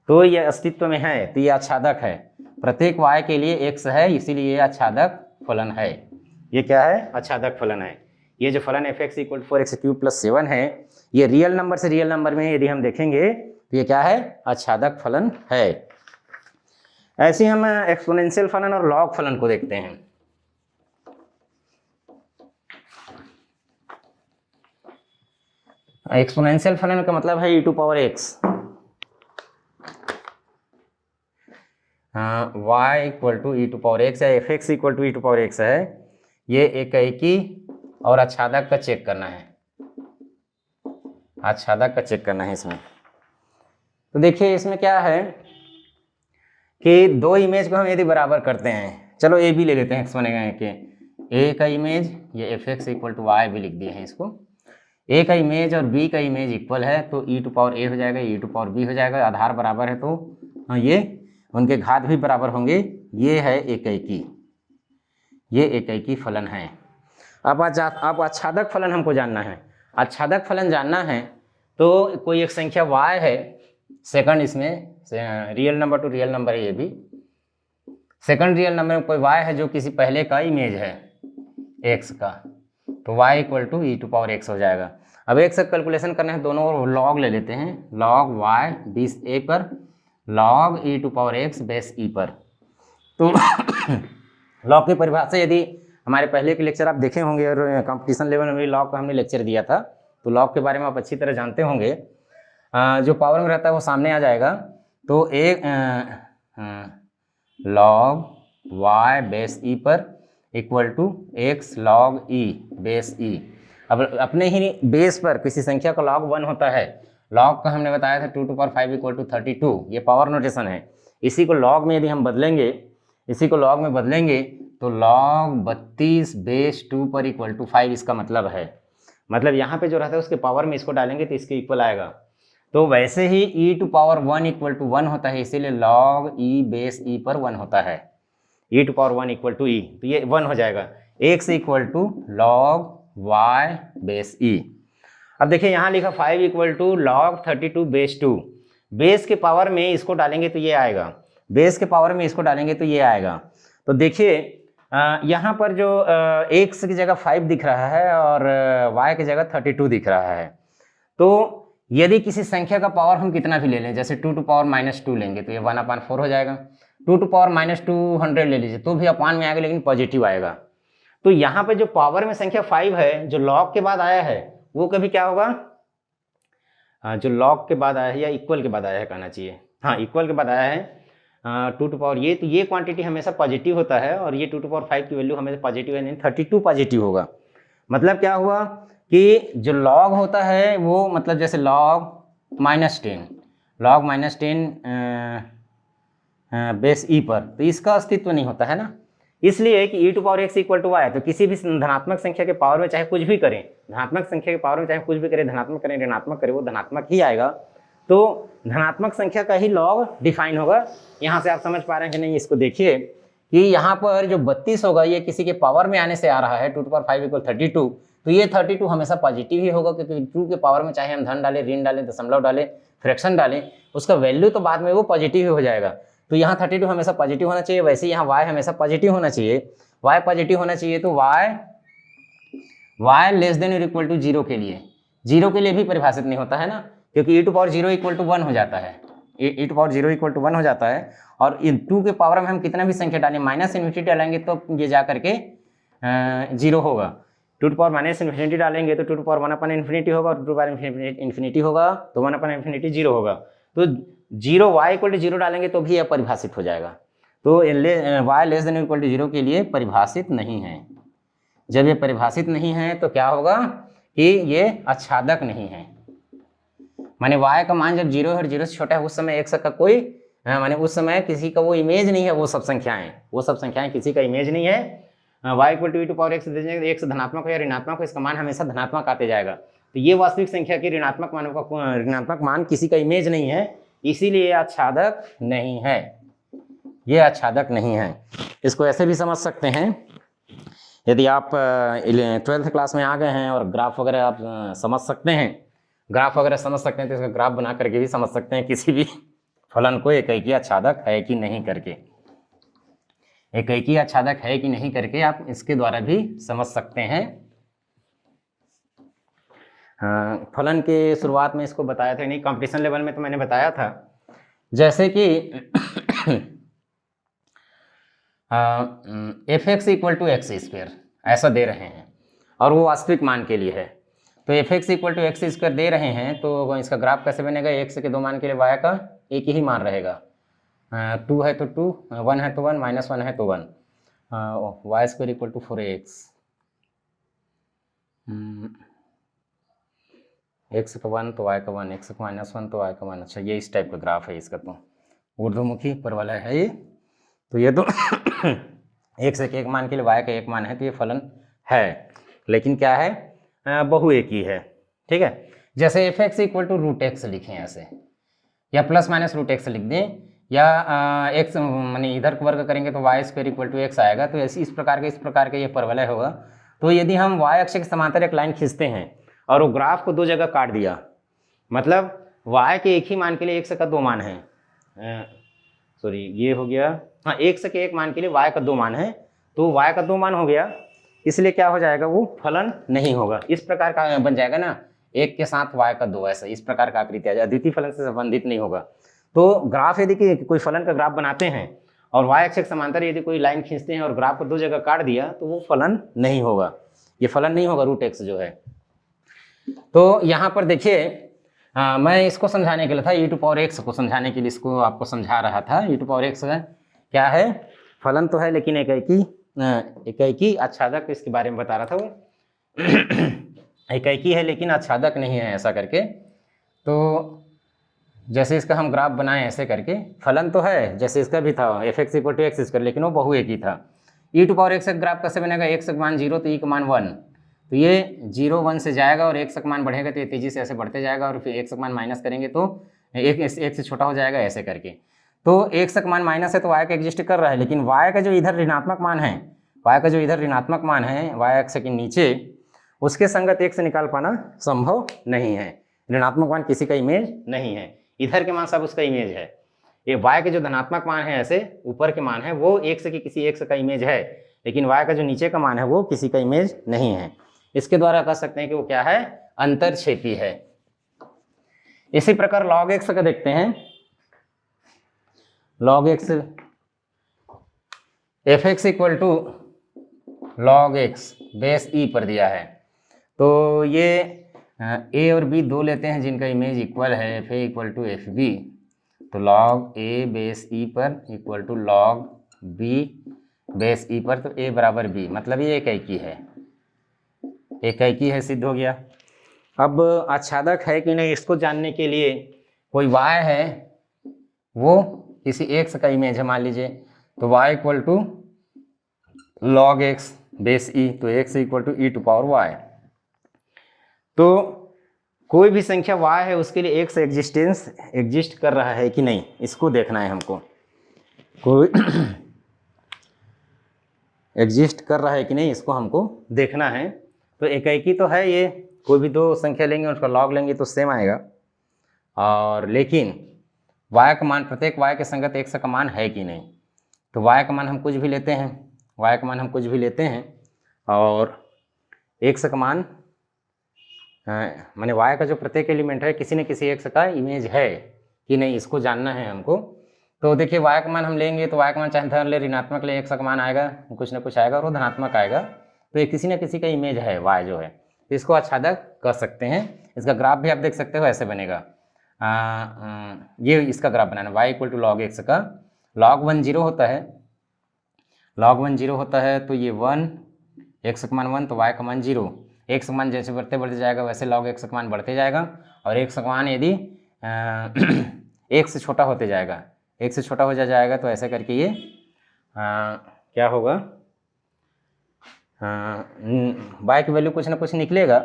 तो ये अस्तित्व में है, तो ये आच्छादक है। प्रत्येक y के लिए x है, इसीलिए ये आच्छादक फलन है। ये क्या है? आच्छादक फलन है। ये जो फलन f(x = 4x³ + 7 है, ये रियल नंबर से रियल नंबर में यदि हम देखेंगे तो ये क्या है? आच्छादक फलन है। ऐसे ही हम एक्सपोनेंशियल फलन और लॉग फलन को देखते हैं। एक्सपोनेंशियल फलन का मतलब है e⁻x, y = e⁻x या f(x = e⁻x है। ये एकाएकी और आच्छादक का चेक करना है, आच्छादक का चेक करना है इसमें। तो देखिए इसमें क्या है कि दो इमेज को हम यदि बराबर करते हैं, चलो ए भी ले लेते हैं एक्सपोनेंशियल के, ए का इमेज ये f(x = y) भी लिख दिए हैं इसको। ए का इमेज और बी का इमेज इक्वल है तो e⁻a हो जाएगा, e⁻b हो जाएगा। आधार बराबर है तो ये उनके घात भी बराबर होंगे। ये है एकाएकी, ये एकाएकी फलन है। अब आच्छादक फलन हमको जानना है। आच्छादक फलन जानना है तो कोई एक संख्या y है, सेकंड इसमें real number two real number है, ये भी सेकंड रियल नंबर में कोई y है जो किसी पहले का इमेज है x का, तो y = e⁻x हो जाएगा। अब x का कैलकुलेशन करना है, दोनों ओर लॉग ले लेते हैं, log y बेस a पर log e⁻x बेस e पर। तो लॉग की परिभाषा यदि हमारे पहले के लेक्चर आप देखे होंगे और कंपटीशन लेवल में भी लॉग का हमने लेक्चर दिया था, तो लॉग के बारे में आप अच्छी तरह जानते होंगे। जो पावर में रहता है वो सामने आ जाएगा। तो एक log y बेस e पर = x log e base e। अब अपने ही बेस पर किसी संख्या का log 1 होता है। log का हमने बताया था 2⁵ = 32, ये पावर नोटेशन है। इसी को log में यदि हम बदलेंगे, इसी को log में बदलेंगे तो log 32 बेस 2 पर = 5 इसका मतलब है। मतलब यहाँ पे जो रहता है उसके पावर में इसको डालेंगे तो इसके इक्वल आएगा। तो वैसे ही e⁻1 = 1 होता है, इसीलिए log e बेस e पर 1 होता है। e⁻1 = e, तो ये 1 हो जाएगा। x = log y base e। अब देखिए यहाँ लिखा 5 = log 32 बेस 2। बेस के पावर में इसको डालेंगे तो ये आएगा, बेस के पावर में इसको डालेंगे तो ये आएगा। तो देखिए यहाँ पर जो x की जगह 5 दिख रहा है और y की जगह 32 दिख रहा है। तो यदि किसी संख्या का पावर हम कितना भी ले लें, जैसे 2⁻−2 लेंगे तो ये 1/4 हो जाएगा। 2⁻−200 ले लीजिए तो भी अपान में आएगा, लेकिन पॉजिटिव आएगा। तो यहाँ पे जो पावर में संख्या 5 है, जो लॉग के बाद आया है, वो कभी क्या होगा, जो लॉग के बाद आया है या इक्वल के बाद आया है कहना चाहिए, हाँ इक्वल के बाद आया है 2 ये, तो ये क्वांटिटी हमेशा पॉजिटिव होता है और ये 2⁵ की वैल्यू हमेशा पॉजिटिव है, 32 पॉजिटिव होगा। मतलब क्या हुआ कि जो लॉग होता है वो मतलब जैसे log -10 बेस e पर, तो इसका अस्तित्व नहीं होता है ना। इसलिए कि e⁻x = y, तो किसी भी धनात्मक संख्या के पावर में चाहे कुछ भी करें, धनात्मक संख्या के पावर में चाहे कुछ भी करें, धनात्मक करें ऋणात्मक करें, वो धनात्मक ही आएगा। तो धनात्मक संख्या का ही लॉग डिफाइन होगा। यहाँ से आप समझ पा रहे हैं कि नहीं? इसको देखिए कि यहाँ पर जो 32 होगा ये किसी के पावर में आने से आ रहा है, 2⁵ = 32, तो ये 32 हमेशा पॉजिटिव ही होगा, क्योंकि 2 के पावर में चाहे हम धन डालें, ऋण डालें, दशमलव डालें, फ्रैक्शन डालें, उसका वैल्यू तो बाद में वो पॉजिटिव ही हो जाएगा। तो यहाँ 32 हमेशा पॉजिटिव होना चाहिए, वैसे यहाँ y हमेशा पॉजिटिव होना चाहिए। y पॉजिटिव होना चाहिए तो y < 0 के लिए, 0 के लिए भी परिभाषित नहीं होता है ना, क्योंकि e⁻0 = 1 हो जाता है, e⁻0 = 1 हो जाता है। और इन 2 के पावर में हम कितना भी संख्या डालें, -∞ डालेंगे तो ये जा करके 0 होगा। 2⁻∞ डालेंगे तो 2⁻1/∞ होगा, और 2⁻∞ होगा तो 1/∞ 0 होगा। तो 0 y = 0 डालेंगे तो भी यह परिभाषित हो जाएगा। तो y < 0 के लिए परिभाषित नहीं है। जब ये परिभाषित नहीं है तो क्या होगा कि ये आच्छादक नहीं है, माने y का मान जब 0 है और 0 से छोटा है उस समय x का कोई माने उस समय किसी का वो इमेज नहीं है, वो सब संख्याएं किसी का इमेज नहीं है। y equal to e to power x दे x धनात्मक हो या ऋणात्मक हो, इसका मान हमेशा धनात्मक आते जाएगा। तो ये वास्तविक संख्या की ऋणात्मक मान किसी का इमेज नहीं है, इसीलिए आच्छादक नहीं है, ये आच्छादक नहीं है। इसको ऐसे भी समझ सकते हैं, यदि आप 12th क्लास में आ गए हैं और ग्राफ वगैरह आप समझ सकते हैं तो इसका ग्राफ बना करके भी समझ सकते हैं किसी भी फलन को एकैकी आच्छादक है कि नहीं करके, एकैकी आच्छादक है कि नहीं करके आप इसके द्वारा भी समझ सकते हैं। फलन के शुरुआत में इसको बताया था नहीं, कंपटीशन लेवल में तो मैंने बताया था, जैसे कि F X equal to X square ऐसा दे रहे हैं और वो वास्तविक मान के लिए है। तो F X equal to X square दे रहे हैं तो इसका ग्राफ कैसे बनेगा, एक्स के 2 मान के लिए y का एक ही मान रहेगा, 2 है तो 2, 1 है तो 1, -1 है तो 1, Y square equal to 4x, X का 1 तो y का 1, एक्स का -1 तो y का 1। अच्छा, ये इस टाइप का ग्राफ है इसका, तो ऊर्ध्वमुखी पर वाला है ये। तो ये तो एक्स के एक मान के लिए y का एक मान है, तो ये फलन है, लेकिन क्या है, बहुएकी है। ठीक है, जैसे F X equal to root X लिखें ऐसे, या प्लस माइनस रूट एक्स लिख दें, या एक्स माने इधर वर्ग करेंगे तो Y square equal to X आएगा। तो ऐसे इस प्रकार का ये परवलय होगा। तो यदि हम वाई अक्ष के समांतर एक लाइन खींचते हैं और वो ग्राफ को 2 जगह काट दिया, मतलब y के एक ही मान के लिए x का 2 मान है, सॉरी ये हो गया, हाँ, x के एक मान के लिए y का 2 मान है, तो y का 2 मान हो गया, इसलिए क्या हो जाएगा, वो फलन नहीं होगा। इस प्रकार का बन जाएगा ना, 1 के साथ y का 2, ऐसा इस प्रकार का आकृति आ जाए, अद्वितीय फलन से संबंधित नहीं होगा। तो ग्राफ यदि कोई फलन का ग्राफ बनाते हैं और y अक्ष के समांतर यदि कोई लाइन खींचते हैं और ग्राफ को 2 जगह काट दिया, तो वो फलन नहीं होगा, ये फलन नहीं होगा रूट एक्स जो है। तो यहाँ पर देखिए, मैं इसको समझाने के लिए था, e टू पावर x को समझाने के लिए इसको आपको समझा रहा था। e टू पावर x क्या है, फलन तो है लेकिन एकैकी आच्छादक, इसके बारे में बता रहा था वो एकैकी है लेकिन आच्छादक नहीं है, ऐसा करके। तो जैसे इसका हम ग्राफ बनाए ऐसे करके, फलन तो है जैसे इसका भी था F X equal to X square, लेकिन वो बहुएकी था। e टू पावर एक्स का ग्राफ कैसे बनेगा, x का मान 0 तो e का मान 1, तो ये 0 1 से जाएगा और x का मान बढ़ेगा तो ये तेजी से ऐसे बढ़ते जाएगा, और फिर x का मान माइनस करेंगे तो एक से छोटा हो जाएगा, ऐसे करके। तो x का मान माइनस है तो y का एग्जिस्ट कर रहा है, लेकिन y का जो इधर ऋणात्मक मान है, y अक्ष के नीचे, उसके संगत x से निकाल पाना संभव नहीं है। ऋणात्मक मान किसी का इमेज नहीं है, इधर के मान सब उसका इमेज है। ये y के जो धनात्मक मान है ऐसे ऊपर के मान है, वो x के किसी x का इमेज है, लेकिन y का जो नीचे का मान है वो किसी का इमेज नहीं है। इसके द्वारा कह सकते हैं कि वो क्या है, अंतरछेपी है। इसी प्रकार log x का देखते हैं, log x F X equal to log x base e पर दिया है। तो ये a और b दो लेते हैं जिनका इमेज इक्वल है, F A equal to F B, तो log a बेस e पर equal to log b base e पर, तो a बराबर b, मतलब ये एकैकी है, सिद्ध हो गया। अब आच्छादक है कि नहीं, इसको जानने के लिए कोई y है, वो किसी x का इमेज है मान लीजिए, तो y equal to log x base e, तो x equal to e to power y। तो कोई भी संख्या y है उसके लिए x एग्जिस्ट कर रहा है कि नहीं, इसको देखना है हमको। कोई एग्जिस्ट कर रहा है कि नहीं, इसको हमको देखना है। तो एकैकी तो है ये, कोई भी 2 संख्या लेंगे उसका लॉग लेंगे तो सेम आएगा, और लेकिन y का मान प्रत्येक y के संगत x का मान है कि नहीं। तो y का मान हम कुछ भी लेते हैं, और x का मान माने y का जो प्रत्येक एलिमेंट है किसी न किसी x का इमेज है कि नहीं, इसको जानना है हमको। तो देखिए y का मान हम लेंगे तो y का मान चाहे धन ले ऋणात्मक ले, x का मान आएगा कुछ ना कुछ आएगा और वो धनात्मक आएगा, तो ये किसी न किसी का इमेज है y जो है, तो इसको आच्छादक कह सकते हैं। इसका ग्राफ भी आप देख सकते हो, ऐसे बनेगा। ये इसका ग्राफ बनाना, y equal to log x का log 1 0 होता है, तो ये 1, x का मान 1 तो y का मान 0, x का मान जैसे बढ़ते बढ़ते जाएगा वैसे log x का मान बढ़ते जाएगा, और x का मान यदि 1 से छोटा होते जाएगा, 1 से छोटा हो जाएगा तो ऐसे करके ये क्या होगा, y की वैल्यू कुछ ना कुछ निकलेगा,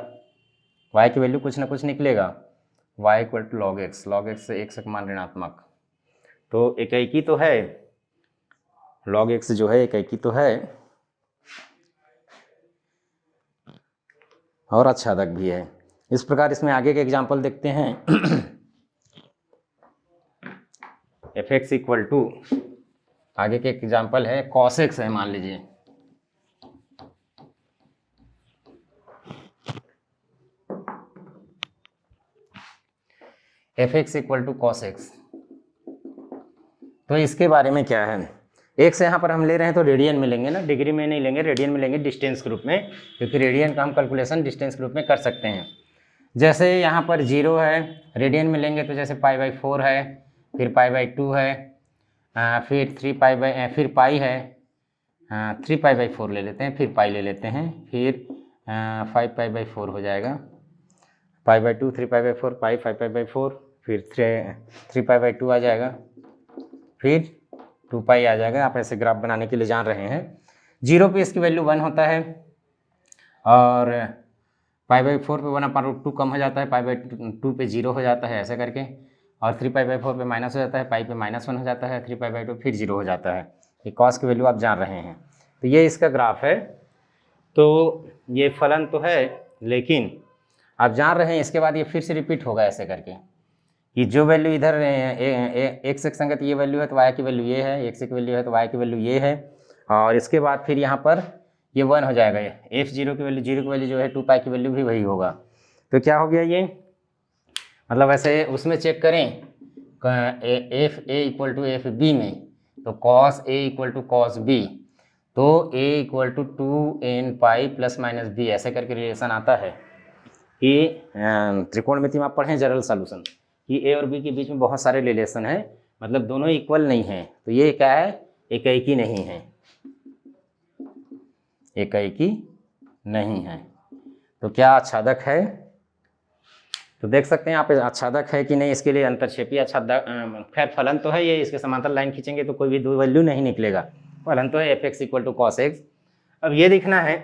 y की वैल्यू कुछ ना कुछ निकलेगा, y equal to log x, log x से x का मान ऋणात्मक, तो इकाई तो है, log x जो है इकाई तो है और आच्छादक भी है। इस प्रकार इसमें आगे के एग्जाम्पल देखते हैं। एफ एक्स इक्वल टू, आगे के एग्जाम्पल है cos x है, मान लीजिए F X equal to cos x। तो इसके बारे में क्या है, x यहाँ पर हम ले रहे हैं तो रेडियन में लेंगे ना, डिग्री में नहीं लेंगे, रेडियन में लेंगे डिस्टेंस के रूप में, क्योंकि रेडियन का हम कैलकुलेशन डिस्टेंस के रूप में कर सकते हैं। जैसे यहाँ पर 0 है, रेडियन में लेंगे तो जैसे π/4 है, फिर π/2 है, फिर 3 पाई है, 3π/4 ले लेते हैं, फिर पाई ले लेते हैं, फिर 5π/4 हो जाएगा, π/2 3π/4 पाई 5π/4, फिर 3π/2 आ जाएगा, फिर 2 पाई आ जाएगा। आप ऐसे ग्राफ बनाने के लिए जान रहे हैं। 0 पे इसकी वैल्यू 1 होता है और π/4 पे 1/√2 कम हो जाता है, π/2 पे 0 हो जाता है ऐसे करके, और 3π/4 पे माइनस हो जाता है, पाई पे -1 हो जाता है, 3π/2 फिर 0 हो जाता है। ये कॉस की वैल्यू आप जान रहे हैं। तो ये इसका ग्राफ है। तो ये फलन तो है, लेकिन आप जान रहे हैं इसके बाद ये फिर से रिपीट होगा ऐसे करके कि जो वैल्यू इधर x के संगत ये वैल्यू है तो y की वैल्यू ये है, x की वैल्यू है तो y की वैल्यू ये है, और इसके बाद फिर यहाँ पर ये 1 हो जाएगा। f0 की वैल्यू, 0 की वैल्यू जो है 2 पाई की वैल्यू भी वही होगा। तो क्या हो गया ये, मतलब ऐसे उसमें चेक करें F A equal to F B में, तो cos A equal to cos B, तो a equal to 2n pi plus minus B, ऐसे करके रिलेशन आता है कि त्रिकोणमिति में आप पढ़ें जनरल सॉल्यूशन कि a और b के बीच में बहुत सारे रिलेशन है, मतलब दोनों इक्वल नहीं हैं। तो ये क्या है, एकाएकी नहीं है, एकाएकी नहीं है। तो क्या आच्छादक है, तो देख सकते हैं आप आच्छादक है कि नहीं, इसके लिए अंतरक्षेपी आच्छादक, खैर फलन तो है ये, इसके समांतर लाइन खींचेंगे तो कोई भी दो वैल्यू नहीं निकलेगा, फलन तो है F X equal to cos X. अब ये देखना है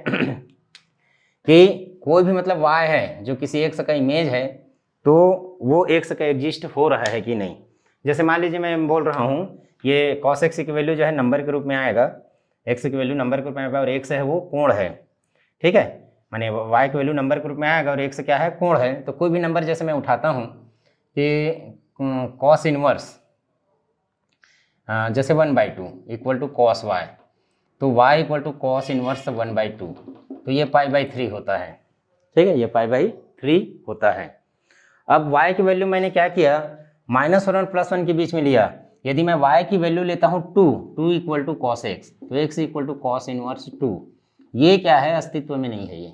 कि कोई भी मतलब y है जो किसी एक्स का इमेज है तो वो एक्स का एग्जिस्ट हो रहा है कि नहीं। जैसे मान लीजिए मैं बोल रहा हूँ ये cos x की वैल्यू जो है नंबर के रूप में आएगा, x की वैल्यू नंबर के रूप में आएगा और x है वो कोण है, ठीक है, माने y की वैल्यू नंबर के रूप में आएगा और x क्या है, कोण है। तो कोई भी नंबर जैसे मैं उठाता हूँ कि cos इनवर्स जैसे 1/2 इक्वल टू cos y, तो y equal to cos inverse 1/2, तो ये π/3 होता है, ठीक है, ये π/3 होता है। अब y की वैल्यू मैंने क्या किया, -1 और +1 के बीच में लिया। यदि मैं y की वैल्यू लेता हूँ 2 इक्वल टू cos x, तो x equal to cos inverse 2, ये क्या है, अस्तित्व में नहीं है। ये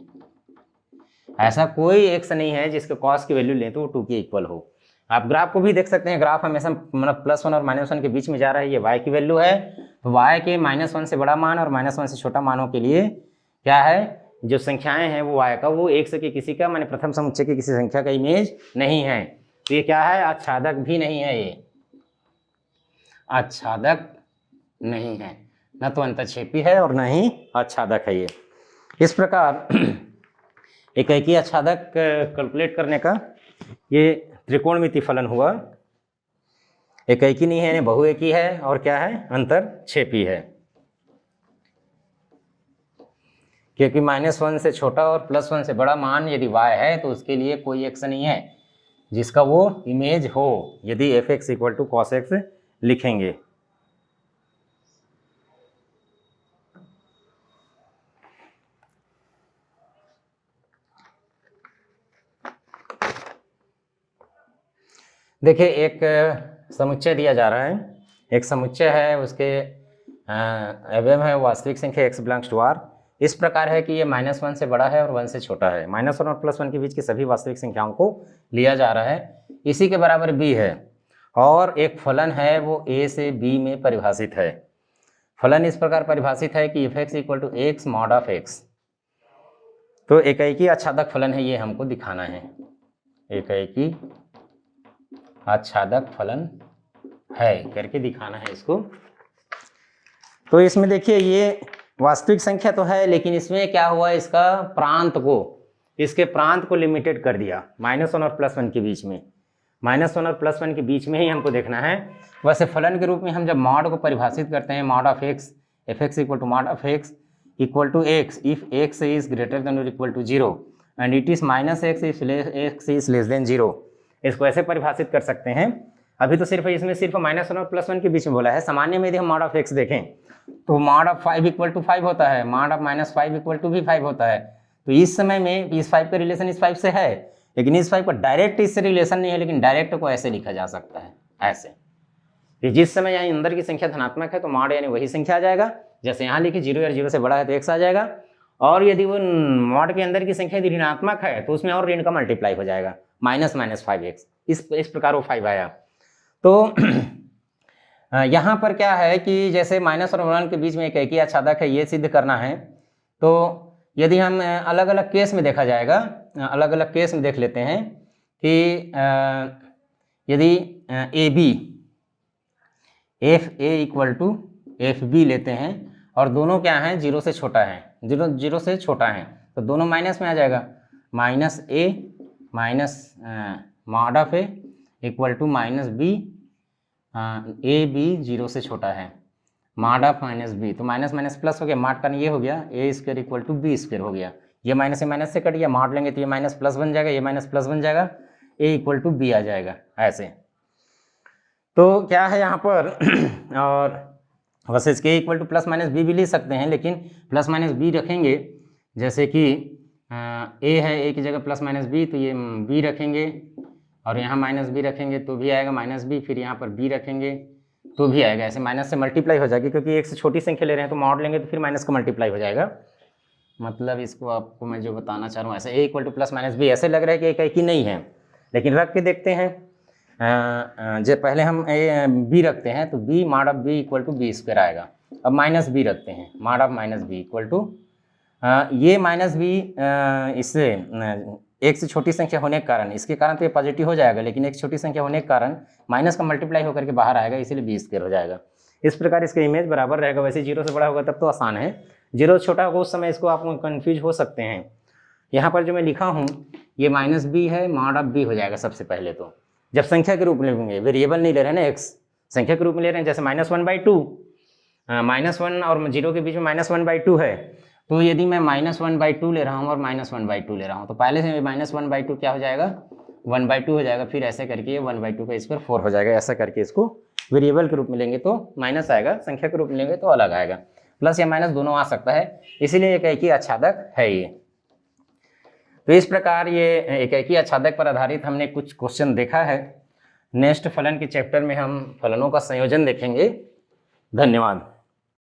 ऐसा कोई x नहीं है जिसके cos की वैल्यू लें तो वो 2 के इक्वल हो। आप ग्राफ को भी देख सकते हैं, ग्राफ हमेशा मतलब +1 और -1 के बीच में जा रहा है, ये y की वैल्यू है। तो y के -1 से बड़ा मान और -1 से छोटा मानों के लिए क्या है, जो संख्याएं हैं वो y का वो x के किसी का माने प्रथम समुच्चय की किसी संख्या का इमेज नहीं है। तो ये क्या है, आच्छादक भी नहीं है, ये आच्छादक नहीं है, न तो अंतरक्षेपी है और न ही आच्छादक है। ये इस प्रकार एकाएकी आच्छादक कैलकुलेट करने का ये त्रिकोणमिति फलन हुआ। एकाएकी नहीं है, बहुएकी है, और क्या है, अंतरक्षेपी है, क्योंकि -1 से छोटा और +1 से बड़ा मान यदि y है तो उसके लिए कोई x नहीं है जिसका वो इमेज हो, यदि F X equal to cos X लिखेंगे। देखिए एक समुच्चय दिया जा रहा है, एक समुच्चय है, उसके अवयव है वास्तविक संख्या x बिलोंग्स टू r। इस प्रकार है कि ये -1 से बड़ा है और 1 से छोटा है, -1 और +1 के बीच की सभी वास्तविक संख्याओं को लिया जा रहा है, इसी के बराबर b है, और एक फलन है वो a से b में परिभाषित है। फलन इस प्रकार परिभाषित है कि f(x = x mod of x)। तो एकाएकी आच्छादक फलन है, ये हमको दिखाना है, एकाएकी आच्छादक फलन है करके दिखाना है इसको। तो इसमें देखिए ये वास्तविक संख्या तो है, लेकिन इसमें क्या हुआ, इसका प्रांत को, इसके प्रांत को लिमिटेड कर दिया -1 और +1 के बीच में, -1 और +1 के बीच में ही हमको देखना है। वैसे फलन के रूप में हम जब मॉड को परिभाषित करते हैं, mod of X, f(x) equal to mod of x equal to x if x is greater than और equal to 0 and it is -x if x is less than 0, इसको ऐसे परिभाषित कर सकते हैं। अभी तो सिर्फ इसमें सिर्फ -1 और +1 के बीच में बोला है। सामान्य में यदि हम मॉड ऑफ x देखें तो मॉड ऑफ 5 इक्वल टू 5 होता है, मॉड ऑफ -5 इक्वल टू भी 5 होता है। तो इस समय में इस 5 का रिलेशन इस 5 से है, लेकिन इस 5 का डायरेक्ट इससे रिलेशन नहीं है, लेकिन डायरेक्ट को ऐसे लिखा जा सकता है, ऐसे कि जिस समय यहाँ अंदर की संख्या धनात्मक है तो मॉड यानी वही संख्या आ जाएगा, जैसे यहाँ लिखी 0 या 0 से बड़ा है तो x आ जाएगा, और यदि वो मॉड के अंदर की संख्या यदि ऋणात्मक है तो उसमें और ऋण का मल्टीप्लाई हो जाएगा, -5x, इस प्रकार वो 5 आया। तो यहाँ पर क्या है कि जैसे -1 और 1 के बीच में एकाएकी आच्छादक है, ये सिद्ध करना है। तो यदि हम अलग अलग केस में देखा जाएगा, अलग अलग केस में देख लेते हैं कि यदि fa इक्वल टू fb लेते हैं और दोनों क्या हैं, 0 से छोटा है, 0 से छोटा है, तो दोनों माइनस में आ जाएगा, -a minus mod of a equal to -b, A B 0 से छोटा है, मॉड ऑफ -b, तो माइनस माइनस प्लस हो गया, मॉड का ये हो गया a² इक्वल टू b² हो गया, ये माइनस से माइनस से कट गया, मॉड लेंगे तो ये माइनस प्लस बन जाएगा, ये माइनस प्लस बन जाएगा, a इक्वल टू b आ जाएगा ऐसे। तो क्या है यहाँ पर और वैसे इसके इक्वल टू +-b भी ले सकते हैं, लेकिन +-b रखेंगे, जैसे कि a है, a की जगह +-b, तो ये b रखेंगे और यहाँ -b रखेंगे तो भी आएगा -b, फिर यहाँ पर b रखेंगे तो भी आएगा, ऐसे माइनस से मल्टीप्लाई हो जाएगी, क्योंकि एक से छोटी संख्या ले रहे हैं तो मॉड लेंगे तो फिर माइनस का मल्टीप्लाई हो जाएगा। मतलब इसको आपको मैं जो बताना चाह रहा हूँ, ऐसे a इक्वल टू +-b, ऐसे लग रहा है कि एकाएकी नहीं है, लेकिन रख के देखते हैं। जब पहले हम b रखते हैं तो b mod of b equal to b² आएगा। अब -b रखते हैं, mod of -b equal to ये -b इससे एक से छोटी संख्या होने के कारण, इसके कारण तो ये पॉजिटिव हो जाएगा, लेकिन एक छोटी संख्या होने के कारण माइनस का मल्टीप्लाई होकर के बाहर आएगा, इसलिए b² हो जाएगा। इस प्रकार इसका इमेज बराबर रहेगा। वैसे 0 से बड़ा होगा तब तो आसान है, 0 से छोटा होगा उस समय इसको आप कन्फ्यूज हो सकते हैं। यहाँ पर जो मैं लिखा हूँ ये -b है, मॉड ऑफ b हो जाएगा सबसे पहले। तो जब संख्या के रूप में लेंगे, वेरिएबल नहीं ले रहे हैं ना, x संख्या के रूप में ले रहे हैं, जैसे -1/2, -1 और 0 के बीच में -1/2 है, तो यदि मैं -1/2 ले रहा हूँ और -1/2 ले रहा हूँ तो पहले से -1/2 क्या हो जाएगा, 1/2 हो जाएगा, फिर ऐसे करके 1/2 का स्क्वायर 4 हो जाएगा। ऐसा करके इसको वेरिएबल के रूप में लेंगे तो माइनस आएगा, संख्या के रूप में लेंगे तो अलग आएगा, प्लस या माइनस दोनों आ सकता है, इसीलिए एकाएकी आच्छादक है ये। तो इस प्रकार ये एकाएकी आच्छादक पर आधारित हमने कुछ क्वेश्चन देखा है। नेक्स्ट फलन के चैप्टर में हम फलनों का संयोजन देखेंगे। धन्यवाद।